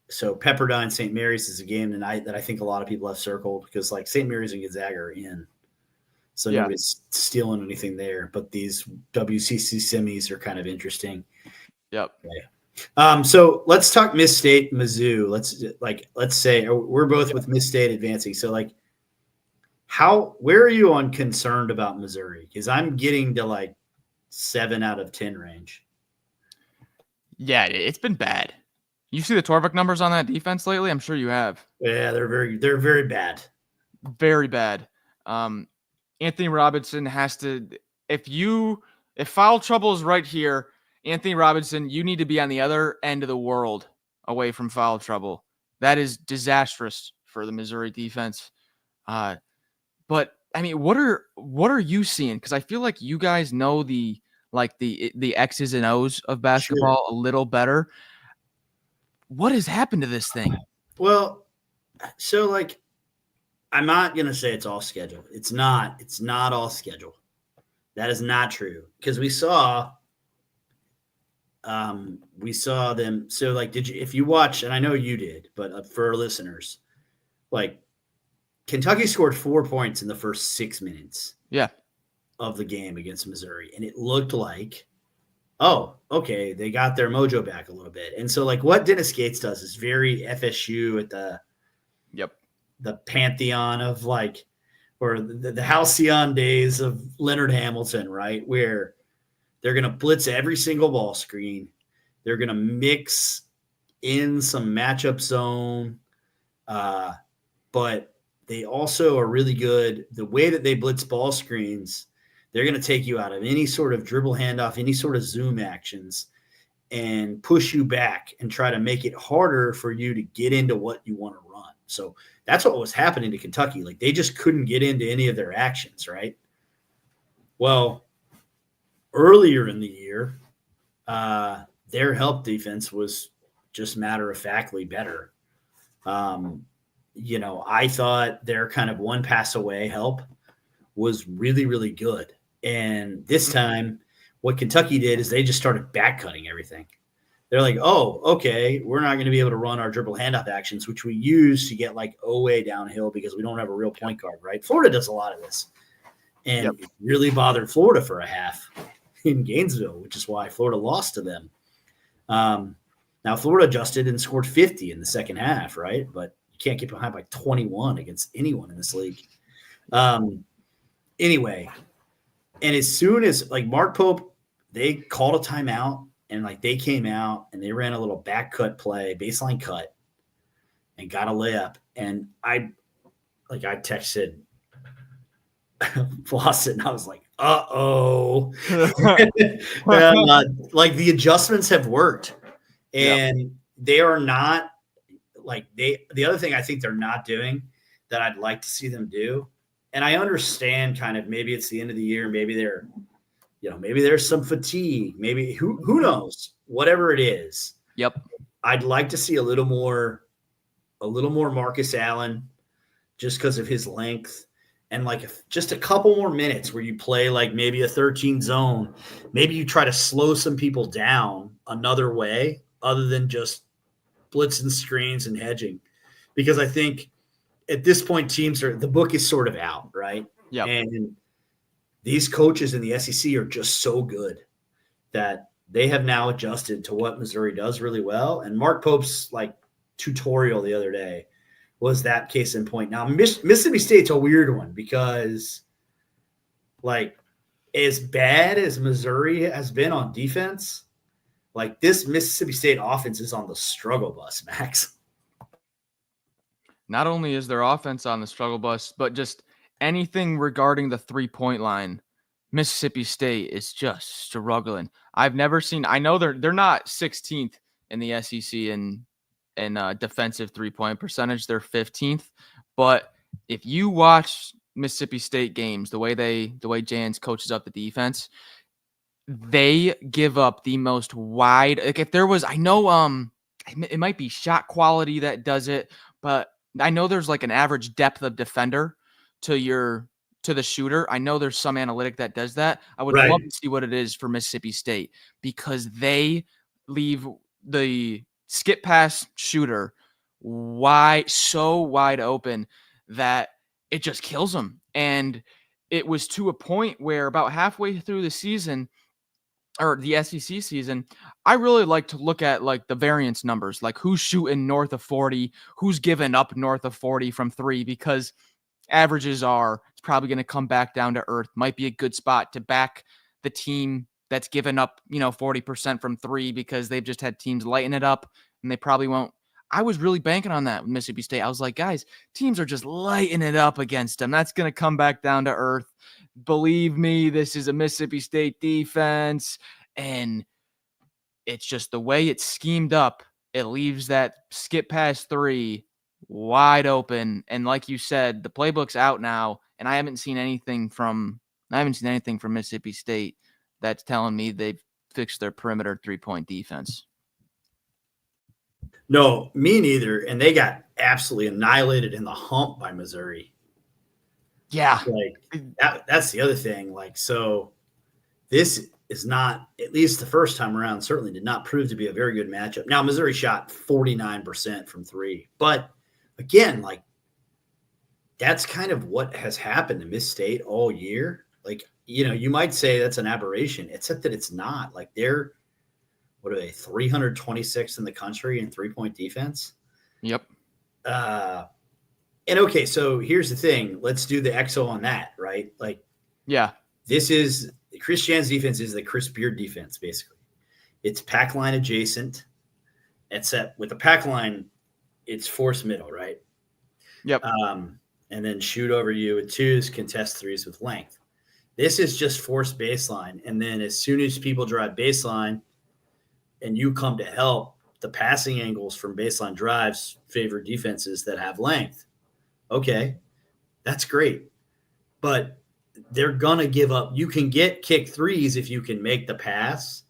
so Pepperdine St. Mary's is a game tonight that I think a lot of people have circled, because like St. Mary's and Gonzaga are in. So nobody's stealing anything there, but these WCC semis are kind of interesting. Yep. Yeah. So let's talk Miss State, Mizzou. Let's say we're both with Miss State advancing. So like, where are you on concerned about Missouri? Because I'm getting to like 7 out of 10 range. Yeah, it's been bad. You see the Torvik numbers on that defense lately? I'm sure you have. Yeah, they're very bad. Very bad. Anthony Robinson has to, if foul trouble is right here, Anthony Robinson, you need to be on the other end of the world away from foul trouble. That is disastrous for the Missouri defense. But I mean, what are you seeing? Because I feel like you guys know the X's and O's of basketball a little better. What has happened to this thing? Well, so like, I'm not going to say it's all schedule. It's not all schedule. That is not true. Because we saw them. So like, if you watch, and I know you did, but for our listeners, like Kentucky scored 4 points in the first 6 minutes of the game against Missouri. And it looked like, oh, okay, they got their mojo back a little bit. And so like what Dennis Gates does is very FSU at the pantheon of like, or the halcyon days of Leonard Hamilton, right? Where they're going to blitz every single ball screen. They're going to mix in some matchup zone. But they also are really good. The way that they blitz ball screens, they're going to take you out of any sort of dribble handoff, any sort of zoom actions, and push you back and try to make it harder for you to get into what you want to run. So that's what was happening to Kentucky. Like they just couldn't get into any of their actions, right? Well, earlier in the year, their help defense was just matter-of-factly better. I thought their kind of one pass away help was really, really good. And this time, what Kentucky did is they just started back cutting everything. They're like, oh, okay, we're not going to be able to run our dribble handoff actions, which we use to get like way downhill because we don't have a real point guard, right? Florida does a lot of this. And it really bothered Florida for a half in Gainesville, which is why Florida lost to them. Now, Florida adjusted and scored 50 in the second half, right? But you can't get behind by 21 against anyone in this league. Anyway, and as soon as like Mark Pope, they called a timeout and like they came out and they ran a little back cut play, baseline cut, and got a layup. And I texted Flosset and I was like, uh-oh. Like the adjustments have worked. And they are not like the other thing I think they're not doing that I'd like to see them do. And I understand kind of maybe it's the end of the year. Maybe maybe there's some fatigue. Maybe who knows? Whatever it is. Yep. I'd like to see a little more Marcus Allen just because of his length. And like just a couple more minutes where you play like maybe a 13 zone. Maybe you try to slow some people down another way other than just blitzing screens and hedging. Because I think at this point, the book is sort of out, right? Yeah. And these coaches in the SEC are just so good. that they have now adjusted to what Missouri does really well. And Mark Pope's like tutorial the other day was that case in point. Now, Mississippi State's a weird one because, like, as bad as Missouri has been on defense, like this Mississippi State offense is on the struggle bus, Max. Not only is their offense on the struggle bus, but just anything regarding the 3-point line, Mississippi State is just struggling. I've never seen. I know they're not 16th in the SEC in defensive 3-point percentage. They're 15th. But if you watch Mississippi State games, the way Jans coaches up the defense, they give up the most wide. Like if there was, I know it might be shot quality that does it, but I know there's like an average depth of defender to the shooter. I know there's some analytic that does that. I would love to see what it is for Mississippi State because they leave the skip pass shooter so wide open that it just kills them. And it was to a point where about halfway through the season, or the SEC season, I really like to look at like the variance numbers, like who's shooting north of 40, who's giving up north of 40 from 3, because averages are, it's probably going to come back down to earth. Might be a good spot to back the team that's given up, 40% from 3 because they've just had teams lighten it up and they probably won't. I was really banking on that with Mississippi State. I was like, guys, teams are just lighting it up against them. That's going to come back down to earth. Believe me, this is a Mississippi State defense. And it's just the way it's schemed up. It leaves that skip past 3 wide open. And like you said, the playbook's out now. And I haven't seen anything from Mississippi State that's telling me they've fixed their perimeter 3-point defense. No, me neither. And they got absolutely annihilated in the hump by Missouri. Yeah. Like that's the other thing. Like, so this is not, at least the first time around, certainly did not prove to be a very good matchup. Now, Missouri shot 49% from 3. But again, like, that's kind of what has happened to Miss State all year. Like, you might say that's an aberration, except that it's not. Like, they're, what are they, 326th in the country in 3-point defense? Yep. And okay, so here's the thing. Let's do the XO on that, right? Like, yeah, this is Chris Jan's defense is the Chris Beard defense, basically. It's pack line adjacent, except with the pack line, it's force middle, right? Yep. And then shoot over you with 2s, contest 3s with length. This is just force baseline. And then as soon as people drive baseline and you come to help, the passing angles from baseline drives favor defenses that have length. Okay, that's great. But they're going to give up. You can get kick 3s if you can make the pass.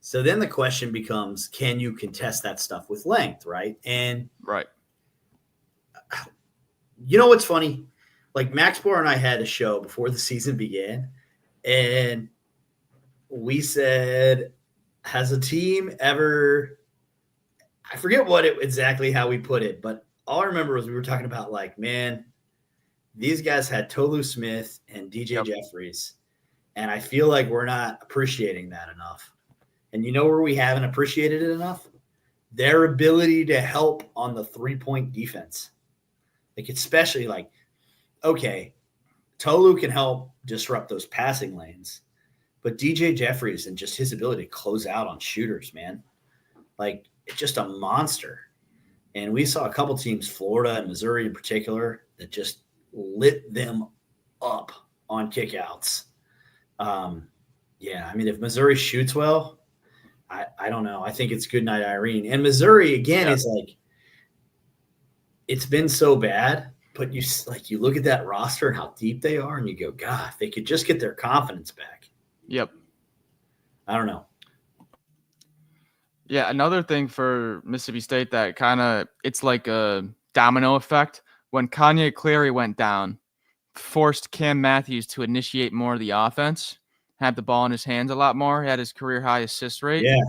So then the question becomes, can you contest that stuff with length, right? And right. You know what's funny? Like, Max Bohr and I had a show before the season began, and we said, has a team ever – I forget exactly how we put it, but all I remember was we were talking about, like, man, these guys had Tolu Smith and DJ Jeffries, and I feel like we're not appreciating that enough. And you know where we haven't appreciated it enough? Their ability to help on the 3-point defense. Like, especially like, okay, Tolu can help disrupt those passing lanes, but DJ Jeffries and just his ability to close out on shooters, man, like, it's just a monster. And we saw a couple teams, Florida and Missouri in particular, that just lit them up on kickouts. Yeah, I mean, if Missouri shoots well, I don't know. I think it's good night, Irene. And Missouri, again, is like, it's been so bad, but you look at that roster and how deep they are, and you go, God, if they could just get their confidence back. Yep. I don't know. Yeah, another thing for Mississippi State that kind of, it's like a domino effect. When Kanye Clary went down, forced Cam Matthews to initiate more of the offense, have the ball in his hands a lot more. He had his career high assist rate. Yeah.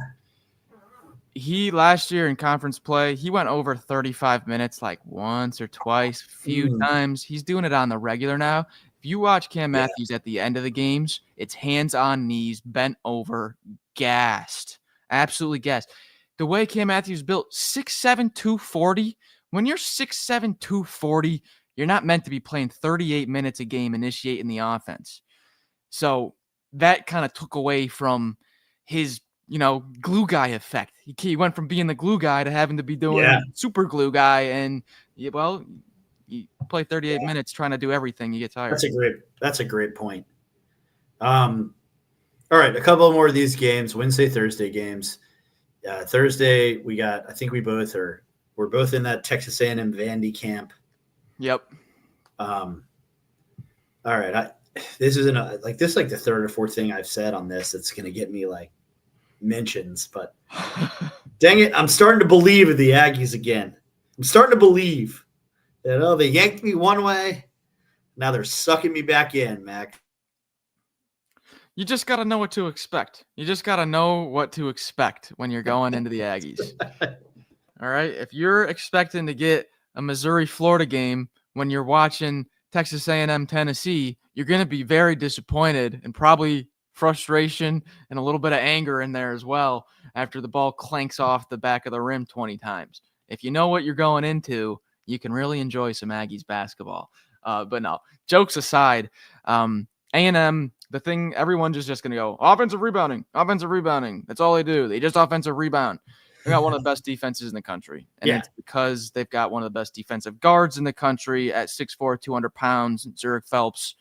He last year in conference play, he went over 35 minutes like once or twice, a few times. He's doing it on the regular now. If you watch Cam Matthews at the end of the games, it's hands on knees, bent over, gassed. Absolutely gassed. The way Cam Matthews built 6'7", 240. When you're 6'7", 240, you're not meant to be playing 38 minutes a game initiating the offense. So that kind of took away from his, glue guy effect. He went from being the glue guy to having to be doing super glue guy. And, you play 38 minutes trying to do everything, you get tired. That's a great point. All right, a couple more of these games, Wednesday, Thursday games. Thursday, we're both in that Texas A&M Vandy camp. Yep. All right, this is like the third or fourth thing I've said on this that's going to get me like mentions, but dang it, I'm starting to believe in the Aggies again. I'm starting to believe that they yanked me one way, now they're sucking me back in, Mac. You just got to know what to expect. You just got to know what to expect when you're going into the Aggies. All right. If you're expecting to get a Missouri-Florida game when you're watching Texas A&M Tennessee, you're going to be very disappointed and probably frustration and a little bit of anger in there as well after the ball clanks off the back of the rim 20 times. If you know what you're going into, you can really enjoy some Aggies basketball. But no, jokes aside, A&M, the thing, everyone's just going to go, offensive rebounding. That's all they do. They just offensive rebound. They got one of the best defenses in the country. And it's because they've got one of the best defensive guards in the country at 6'4", 200 pounds. Zurich Phelps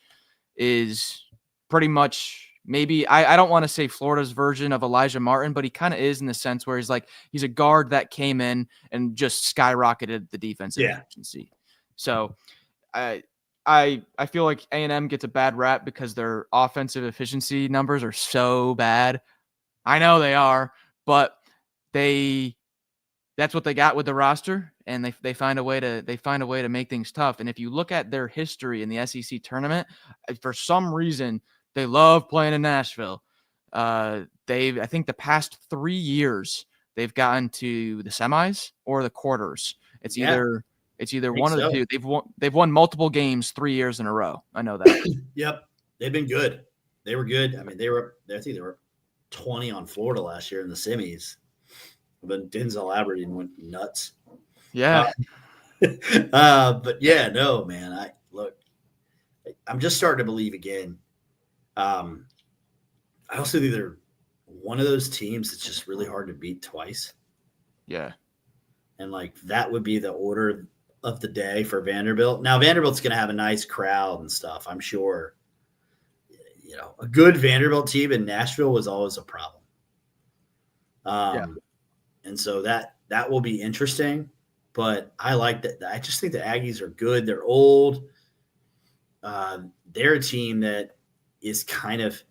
is pretty much maybe, I don't want to say Florida's version of Elijah Martin, but he kind of is in the sense where he's a guard that came in and just skyrocketed the defensive efficiency. So I feel like A&M gets a bad rap because their offensive efficiency numbers are so bad. I know they are, but that's what they got with the roster, and they find a way to make things tough. And if you look at their history in the SEC tournament, for some reason they love playing in Nashville. I think the past 3 years they've gotten to the semis or the quarters. It's either one of the two. They've won multiple games 3 years in a row. I know that. Yep. They've been good. They were good. I mean, I think they were 20 on Florida last year in the semis. But Denzel Aberdeen went nuts. Yeah. But yeah, no, man. I'm just starting to believe again. I also think they're one of those teams that's just really hard to beat twice. Yeah. And that would be the order of the day for Vanderbilt. Now Vanderbilt's going to have a nice crowd and stuff, I'm sure. A good Vanderbilt team in Nashville was always a problem. And so that will be interesting, but I like that. I just think the Aggies are good. They're old. They're a team that is kind of,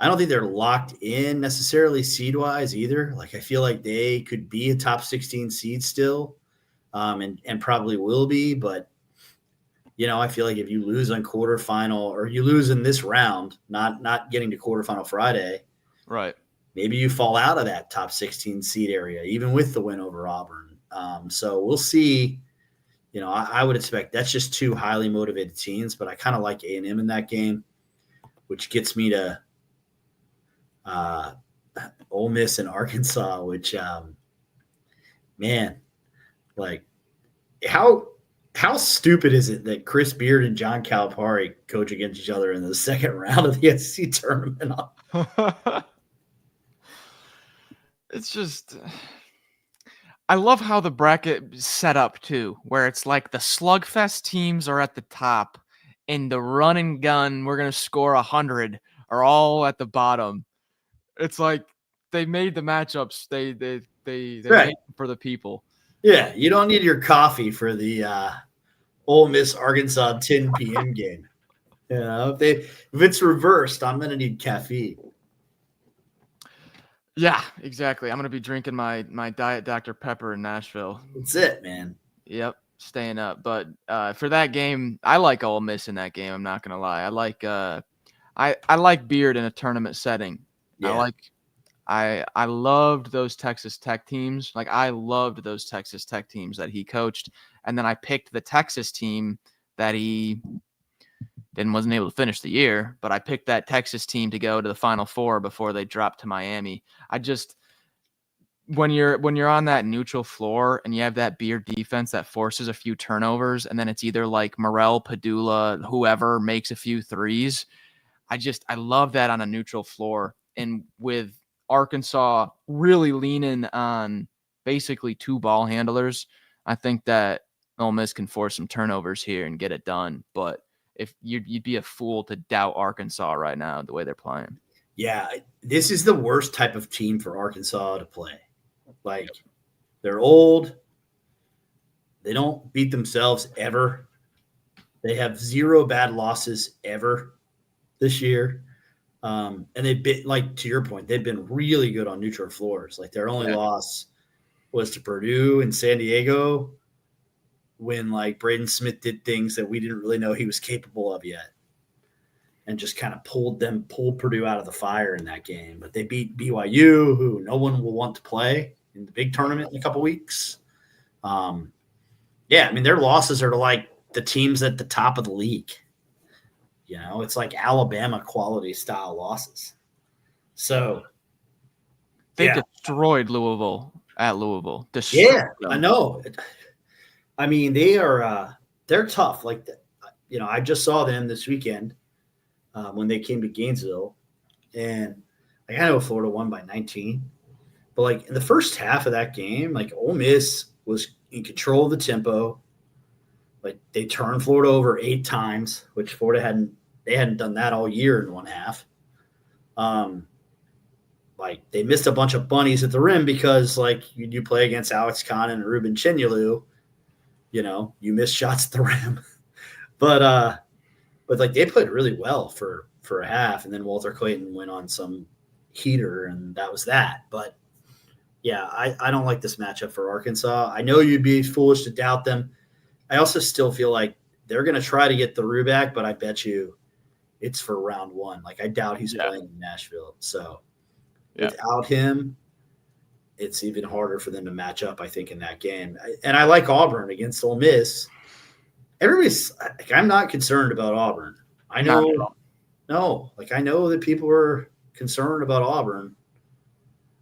I don't think they're locked in necessarily seed-wise either. I feel like they could be a top 16 seed still, and probably will be. But, I feel like if you lose on quarterfinal or you lose in this round, not getting to quarterfinal Friday, right, maybe you fall out of that top 16 seed area, even with the win over Auburn. So we'll see. I would expect that's just two highly motivated teams, but I kind of like A&M in that game, which gets me to Ole Miss and Arkansas, which, man, how stupid is it that Chris Beard and John Calipari coach against each other in the second round of the SEC tournament? It's just, I love how the bracket is set up too, where it's like the slugfest teams are at the top and the run and gun, we're going to score 100 are all at the bottom. It's like they made the matchups. They made them for the people. Yeah. You don't need your coffee for the Ole Miss Arkansas 10 p.m. game. If it's reversed, I'm going to need caffeine. Yeah, exactly. I'm going to be drinking my Diet Dr. Pepper in Nashville. That's it, man. Yep, staying up. But for that game, I like Ole Miss in that game. I'm not going to lie. I like Beard in a tournament setting. Yeah. I loved those Texas Tech teams. I loved those Texas Tech teams that he coached. And then I picked the Texas team that he then wasn't able to finish the year. But I picked that Texas team to go to the Final Four before they dropped to Miami. I just when you're on that neutral floor and you have that Beard defense that forces a few turnovers, and then it's either like Morel, Padula, whoever makes a few threes. I love that on a neutral floor. And with Arkansas really leaning on basically two ball handlers, I think that Ole Miss can force some turnovers here and get it done. But if you'd be a fool to doubt Arkansas right now the way they're playing. Yeah, this is the worst type of team for Arkansas to play. Like, they're old. They don't beat themselves ever. They have 0 bad losses ever this year. And they've been, like, to your point, they've been really good on neutral floors. Like, their only loss was to Purdue and San Diego when, like, Braden Smith did things that we didn't really know he was capable of yet, and just kind of pulled Purdue out of the fire in that game. But they beat BYU, who no one will want to play in the big tournament in a couple weeks. Yeah, I mean, their losses are to, like, the teams at the top of the league. You know, it's like Alabama quality style losses. So they destroyed Louisville at Louisville. I know. I mean, they're tough. Like, you know, I just saw them this weekend when they came to Gainesville, and like, I know Florida won by 19, but like in the first half of that game, like Ole Miss was in control of the tempo. Like, they turned Florida over 8 times, which Florida hadn't done that all year in one half. Like, they missed a bunch of bunnies at the rim because, like, you play against Alex Kahn and Ruben Chinyelu, you know, you miss shots at the rim. But like, they played really well for a half, and then Walter Clayton went on some heater, and that was that. But yeah, I don't like this matchup for Arkansas. I know you'd be foolish to doubt them. I also still feel like they're going to try to get the Rue back, but I bet you it's for round 1. Like, I doubt he's playing in Nashville. So without him, it's even harder for them to match up, I think, in that game. And I like Auburn against Ole Miss. I'm not concerned about Auburn. I know that people are concerned about Auburn.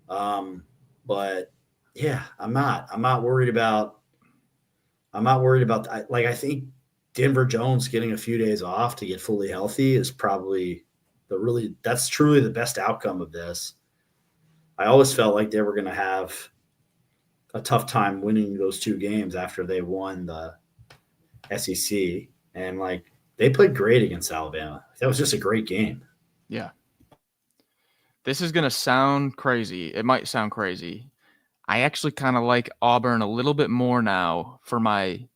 But yeah, I'm not worried about I think Denver Jones getting a few days off to get fully healthy is probably that's truly the best outcome of this. I always felt like they were going to have a tough time winning those 2 games after they won the SEC, and like, they played great against Alabama. That was just a great game. Yeah. This is going to sound crazy. It might sound crazy. I actually kind of like Auburn a little bit more now for my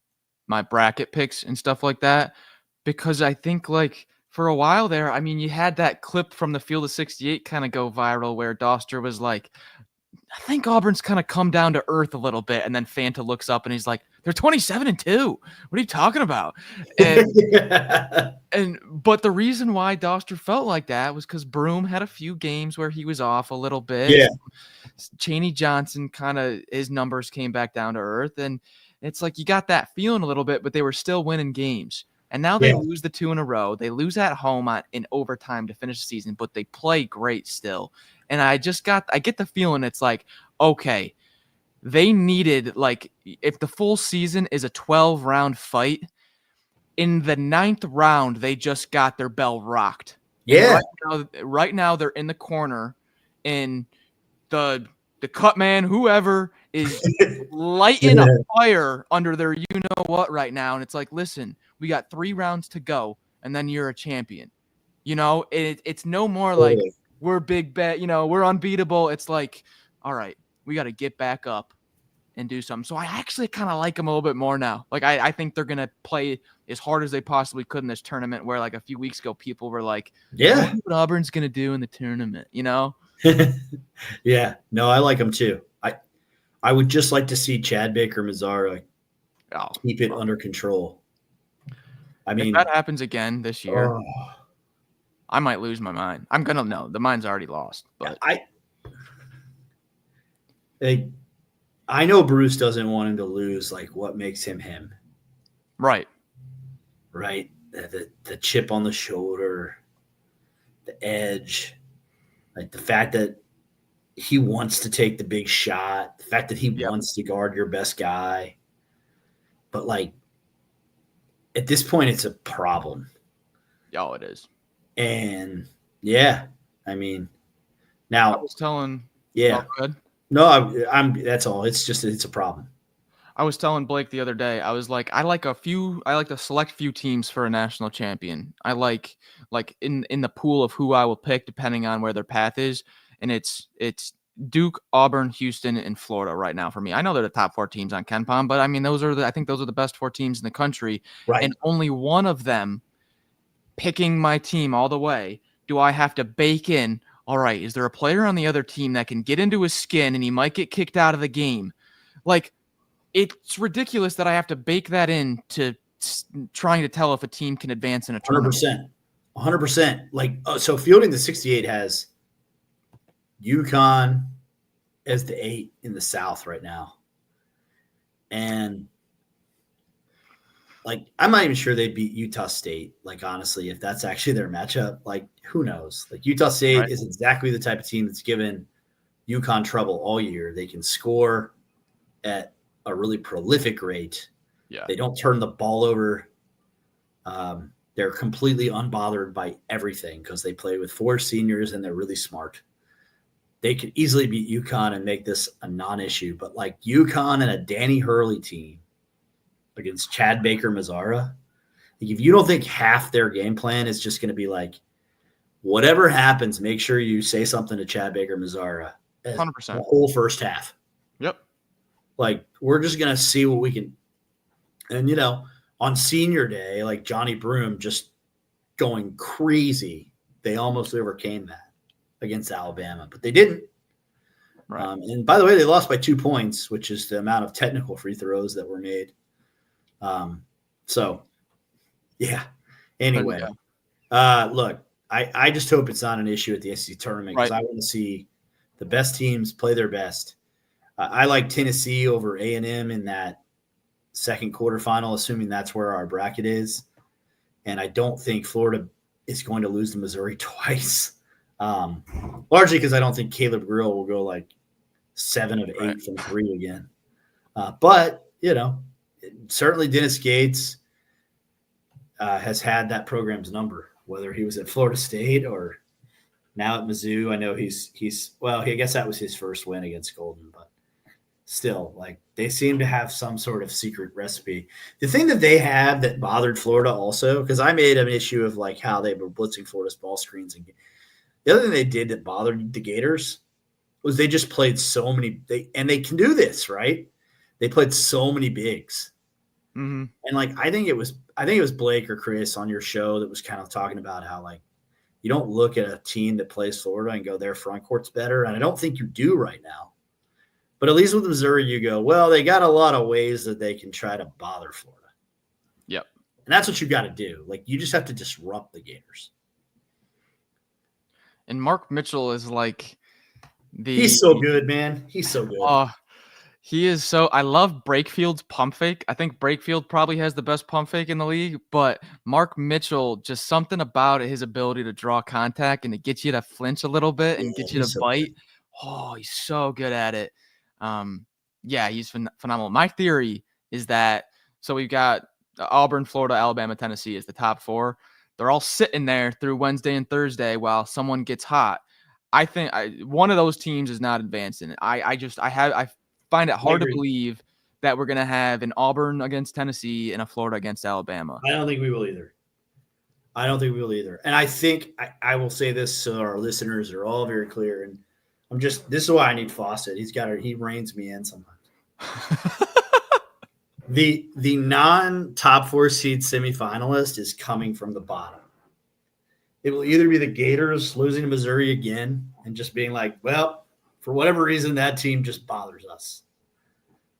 bracket picks and stuff like that, because I think, like, for a while there, I mean, you had that clip from the Field of 68 kind of go viral where Doster was like, I think Auburn's kind of come down to earth a little bit. And then Fanta looks up and he's like, they're 27-2. What are you talking about? But the reason why Doster felt like that was because Broom had a few games where he was off a little bit. Yeah. Chaney Johnson, kind of his numbers came back down to earth. And it's like, you got that feeling a little bit, but they were still winning games. And now they lose the 2 in a row. They lose at home in overtime to finish the season, but they play great still. And I get the feeling it's like, okay, they needed, like, if the full season is a 12-round fight, in the 9th round, they just got their bell rocked. Yeah. Right now they're in the corner, and the cut man, whoever, is lighting a fire under their you-know-what right now. And it's like, listen, we got 3 rounds to go, and then you're a champion. You know, it's no more like we're big bet, you know, we're unbeatable. It's like, all right, we got to get back up and do something. So I actually kind of like them a little bit more now. Like, I think they're going to play as hard as they possibly could in this tournament, where, like, a few weeks ago, people were like, yeah, what Auburn's going to do in the tournament, you know? Yeah, no, I like them too. I would just like to see Chad Baker-Mazara keep it under control. I mean, if that happens again this year, I might lose my mind. I'm going to know. The mind's already lost. But I know Bruce doesn't want him to lose, like, what makes him him. Right. Right. the chip on the shoulder, the edge, like the fact that he wants to take the big shot, the fact that he Yep. wants to guard your best guy. But like at this point, it's a problem. Oh, it is. And yeah, I mean, I now, was telling. yeah, Oh, good. no, I'm. That's all. It's a problem. I was telling Blake the other day, I was like, I like to select few teams for a national champion. I like in the pool of who I will pick depending on where their path is. And it's Duke, Auburn, Houston, and Florida right now for me. I know they're the top 4 teams on KenPom, but I mean, I think those are the best 4 teams in the country. Right. And only one of them picking my team all the way do I have to bake in, all right, is there a player on the other team that can get into his skin and he might get kicked out of the game? Like, it's ridiculous that I have to bake that in to trying to tell if a team can advance in a tournament. 100%. Like, so Fielding the 68 has UConn as the 8 in the South right now. And like, I'm not even sure they beat Utah State. Like, honestly, if that's actually their matchup, like, who knows? Like, Utah State is exactly the type of team that's given UConn trouble all year. They can score at a really prolific rate. Yeah. They don't turn the ball over. They're completely unbothered by everything because they play with 4 seniors and they're really smart. They could easily beat UConn and make this a non-issue, but like UConn and a Danny Hurley team against Chad Baker Mazzara, like if you don't think half their game plan is just going to be like, whatever happens, make sure you say something to Chad Baker Mazzara 100%. the whole first half. Yep. Like, we're just going to see what we can. And, you know, on senior day, like Johnny Broome just going crazy. They almost overcame that against Alabama, but they didn't. Right. And by the way, they lost by 2 points, which is the amount of technical free throws that were made. So, yeah. Anyway, look, I just hope it's not an issue at the SEC tournament because I want to see the best teams play their best. I like Tennessee over A&M in that second quarterfinal, assuming that's where our bracket is. And I don't think Florida is going to lose to Missouri twice, largely because I don't think Caleb Grill will go like 7 of 8 from 3 again. But, you know, certainly Dennis Gates has had that program's number, whether he was at Florida State or now at Mizzou. I know I guess that was his first win against Golden, but still, like, they seem to have some sort of secret recipe. The thing that they have that bothered Florida also, because I made an issue of like how they were blitzing Florida's ball screens, and the other thing they did that bothered the Gators was they just played so many. And they can do this, right? They played so many bigs, and like I think it was Blake or Chris on your show that was kind of talking about how like you don't look at a team that plays Florida and go their front court's better, and I don't think you do right now. But at least with Missouri, you go, well, they got a lot of ways that they can try to bother Florida. Yep. And that's what you got to do. Like, you just have to disrupt the Gators. And Mark Mitchell is like he's so good, man. He's so good. He is so – I love Breakfield's pump fake. I think Breakfield probably has the best pump fake in the league. But Mark Mitchell, just something about his ability to draw contact and to get you to flinch a little bit and get you to bite. Good. Oh, he's so good at it. Yeah, he's phenomenal. My theory is that – so we've got Auburn, Florida, Alabama, Tennessee is the top 4. They're all sitting there through Wednesday and Thursday while someone gets hot. I think one of those teams is not advancing. I find it hard to believe that we're going to have an Auburn against Tennessee and a Florida against Alabama. I don't think we will either. And I think I will say this so our listeners are all very clear. And this is why I need Fawcett. He reins me in sometimes. The non-top 4 seed semifinalist is coming from the bottom. It will either be the Gators losing to Missouri again and just being like, well, for whatever reason, that team just bothers us.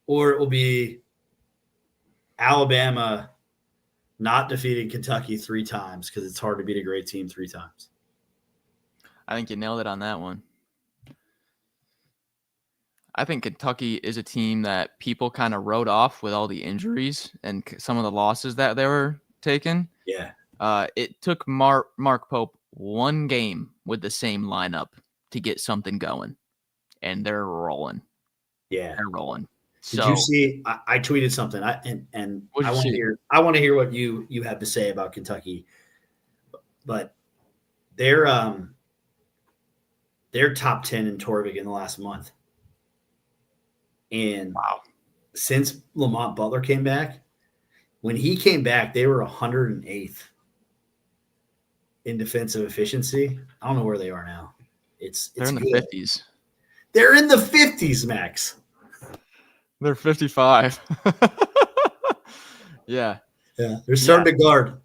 Or it will be Alabama not defeating Kentucky 3 times because it's hard to beat a great team 3 times. I think you nailed it on that one. I think Kentucky is a team that people kind of wrote off with all the injuries and some of the losses that they were taking. Yeah. It took Mark Pope one game with the same lineup to get something going, and they're rolling. Yeah. They're rolling. Did So, you see? I tweeted something. And what'd I you want to see? hear. I want to hear what you have to say about Kentucky. But they're top 10 in Torvik in the last month, and Wow. since Lamont Butler came back, when he came back, they were 108th in defensive efficiency. I don't know where they are now. They're in the good. 50s. They're in the 50s, Max. They're 55. Yeah. Yeah, they're starting to guard.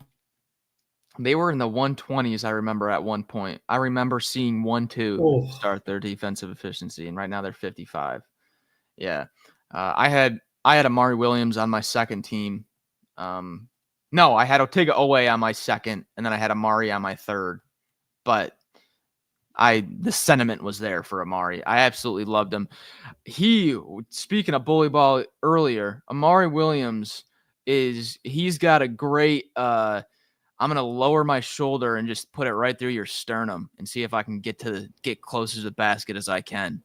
They were in the 120s, I remember, at one point. I remember seeing 1-2 start their defensive efficiency, and right now they're 55. Yeah. I had Amari Williams on my second team. No, I had Otiga Owe on my second, and then I had Amari on my third. But the sentiment was there for Amari. I absolutely loved him. Speaking of bully ball earlier, Amari Williams he's got a great I'm gonna lower my shoulder and just put it right through your sternum and see if I can get close to the basket as I can.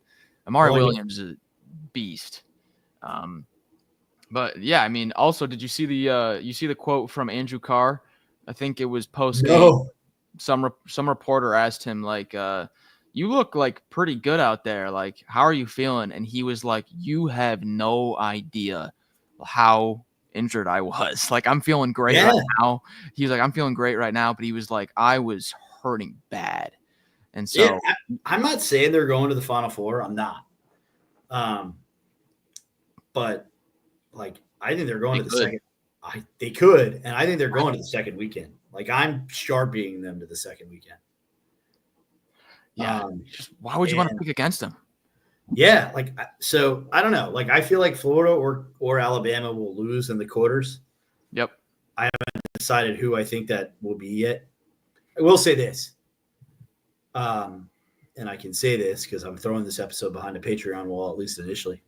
Amari Williams is a beast. But yeah, I mean, also, did you see the quote from Andrew Carr? I think it was post game. No. Some reporter asked him like, "You look like pretty good out there. Like, how are you feeling?" And he was like, "You have no idea how injured I was. Like, I'm feeling great right now." He was like, "I'm feeling great right now," but he was like, "I was hurting bad." And so I'm not saying they're going to the Final Four. I'm not. But like, I think they're going to the second. They could, and I think they're going to the second weekend. Like, I'm sharpieing them to the second weekend. Yeah. Why would you want to pick against them? Yeah, so I don't know. Like, I feel like Florida or Alabama will lose in the quarters. Yep. I haven't decided who I think that will be yet. I will say this. And I can say this because I'm throwing this episode behind a Patreon wall, at least initially.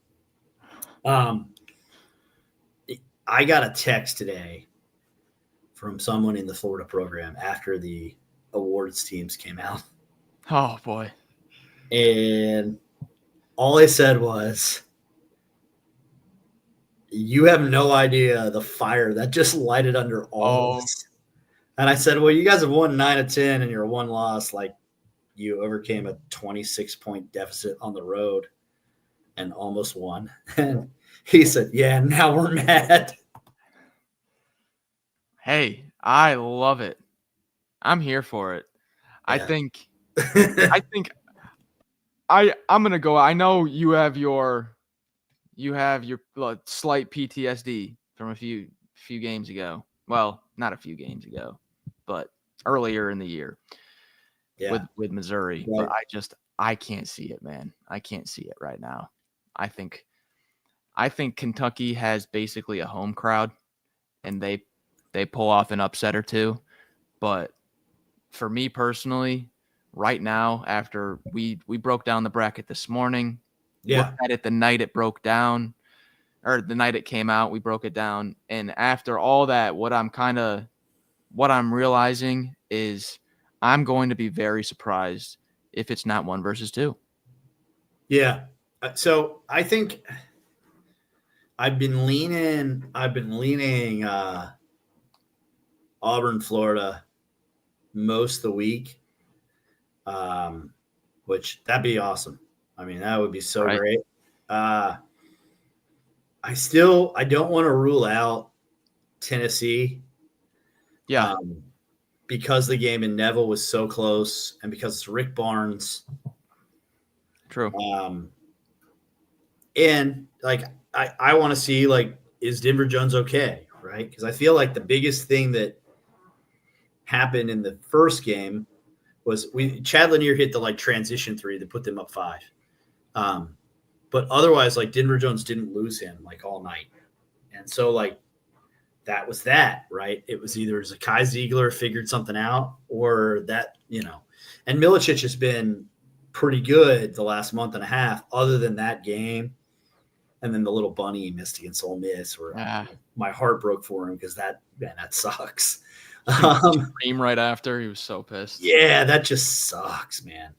I got a text today from someone in the Florida program after the awards teams came out. Oh, boy. And all I said was, "You have no idea the fire that just lighted under all of us." And I said, "Well, you guys have won 9 of 10 and you're one loss. Like, you overcame a 26-point deficit on the road and almost won." And he said, "Yeah, now we're mad." Hey, I love it. I'm here for it. Yeah. I'm gonna go. I know you have your slight PTSD from a few games ago. Well, not a few games ago, but earlier in the year. Yeah. With Missouri. Right. But I can't see it, man. I can't see it right now. I think Kentucky has basically a home crowd, and they pull off an upset or two. But for me personally, right now, after we broke down the bracket this morning, looked at it the night it broke down, or the night it came out, we broke it down. And after all that, what I'm realizing is I'm going to be very surprised if it's not 1 versus 2. Yeah. So I think I've been leaning Auburn, Florida most of the week, which that'd be awesome. I mean, that would be so great. I don't want to rule out Tennessee. Yeah. Because the game in Neville was so close and because it's Rick Barnes. True. And like, I want to see, like, is Denver Jones okay? Right. Because I feel like the biggest thing that happened in the first game was Chad Lanier hit the transition 3 that put them up 5. But otherwise, like, Denver Jones didn't lose him all night. And so that was that, right? It was either Zakai Ziegler figured something out or that, and Milicic has been pretty good the last month and a half. Other than that game, And then the little bunny he missed against Ole Miss, where my heart broke for him because that sucks. Scream right after. He was so pissed. Yeah, that just sucks, man.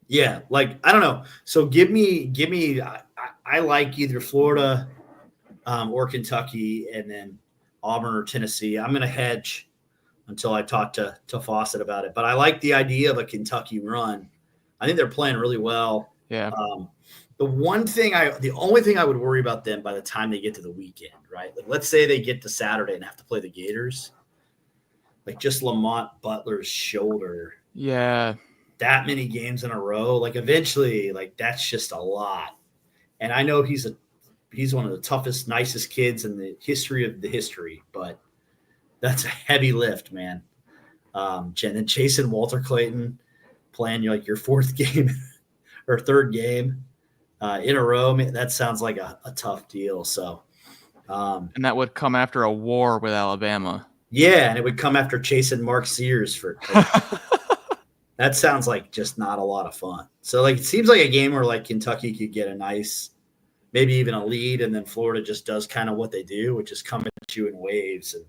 Yeah, like I don't know. So give me. I like either Florida or Kentucky, and then Auburn or Tennessee. I'm going to hedge until I talk to Fawcett about it. But I like the idea of a Kentucky run. I think they're playing really well. Yeah. The only thing I would worry about them by the time they get to the weekend, right? Like, let's say they get to Saturday and have to play the Gators. Like just Lamont Butler's shoulder. Yeah. That many games in a row. Like eventually, like that's just a lot. And I know he's one of the toughest, nicest kids in the history of the history, but that's a heavy lift, man. And then Jason Walter Clayton playing your fourth game or third game in a row. Man, that sounds like a tough deal. So, and that would come after a war with Alabama. Yeah, and it would come after chasing Mark Sears for that sounds like just not a lot of fun. So like it seems like a game where like Kentucky could get a nice, maybe even a lead, and then Florida just does kind of what they do, which is come at you in waves, and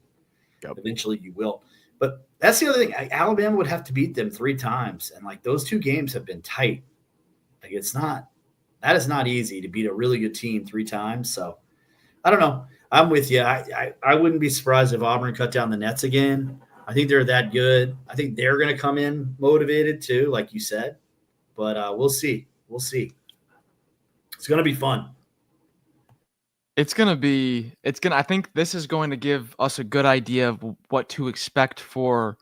eventually you will. But that's the other thing. Alabama would have to beat them 3 times, and like those 2 games have been tight. Like that is not easy to beat a really good team 3 times. So I don't know. I'm with you. I wouldn't be surprised if Auburn cut down the nets again. I think they're that good. I think they're going to come in motivated too, like you said. But we'll see. We'll see. It's going to be fun. I think this is going to give us a good idea of what to expect for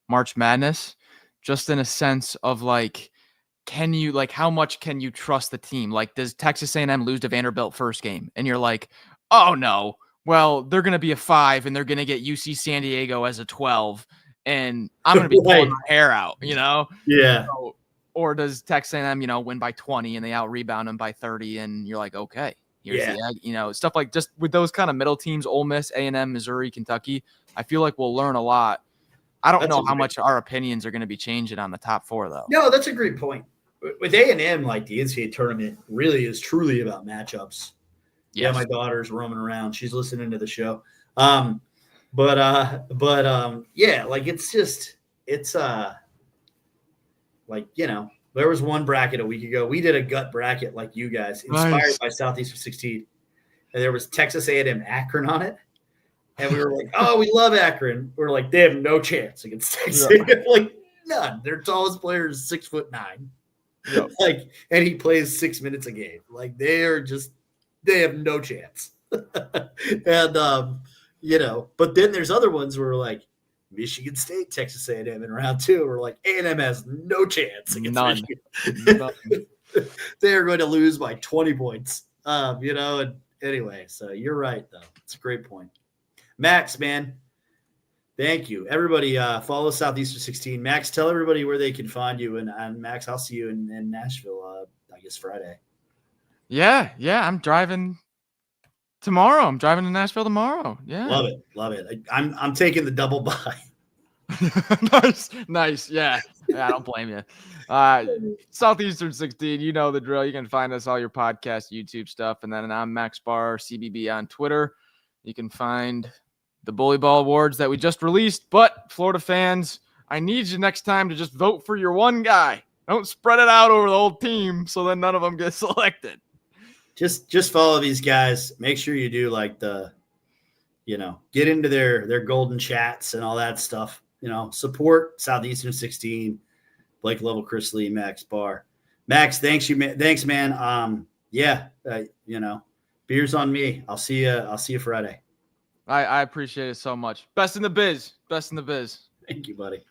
March Madness, just in a sense of like, how much can you trust the team? Like, does Texas A&M lose to Vanderbilt first game? And you're like, oh no, well, they're going to be a 5 and they're going to get UC San Diego as a 12. And I'm going to be pulling my hair out, Yeah. So, or does Texas A&M, win by 20 and they out rebound them by 30 and you're like, okay. Stuff like just with those kind of middle teams, Ole Miss, A&M, Missouri, Kentucky, I feel like we'll learn a lot. I don't know how much our opinions are going to be changing on the top 4, though. No, that's a great point. With A&M, like the NCAA tournament really is truly about matchups. Yes. Yeah, my daughter's roaming around. She's listening to the show. Yeah, like there was one bracket a week ago. We did a gut bracket like you guys, inspired by Southeastern 16. And there was Texas A&M Akron on it. And we were like, oh, we love Akron. We were like, they have no chance against Texas A&M. Like, none. Their tallest player is 6'9". Yep. And he plays 6 minutes a game. Like, they have no chance. And, but then there's other ones where like, Michigan State, Texas A&M in round 2. We're like, A&M has no chance against Michigan. They are going to lose by 20 points. And anyway, so you're right, though. It's a great point. Max, man, thank you. Everybody follow Southeastern 16. Max, tell everybody where they can find you. And Max, I'll see you in Nashville, I guess, Friday. Yeah, I'm driving tomorrow. I'm driving to Nashville tomorrow. Yeah. Love it. I'm taking the double buy. Nice. Yeah, I don't blame you. Southeastern 16, you know the drill. You can find us all your podcast, YouTube stuff. And then I'm Max Barr, CBB on Twitter. You can find the Bully Ball Awards that we just released. But Florida fans, I need you next time to just vote for your one guy. Don't spread it out over the whole team so then none of them get selected. Just follow these guys. Make sure you do like get into their golden chats and all that stuff. Support Southeastern 16, Blake Lovell, Chris Lee, Max Barr. Max, thanks, man. Beers on me. I'll see you Friday. I appreciate it so much. Best in the biz. Thank you, buddy.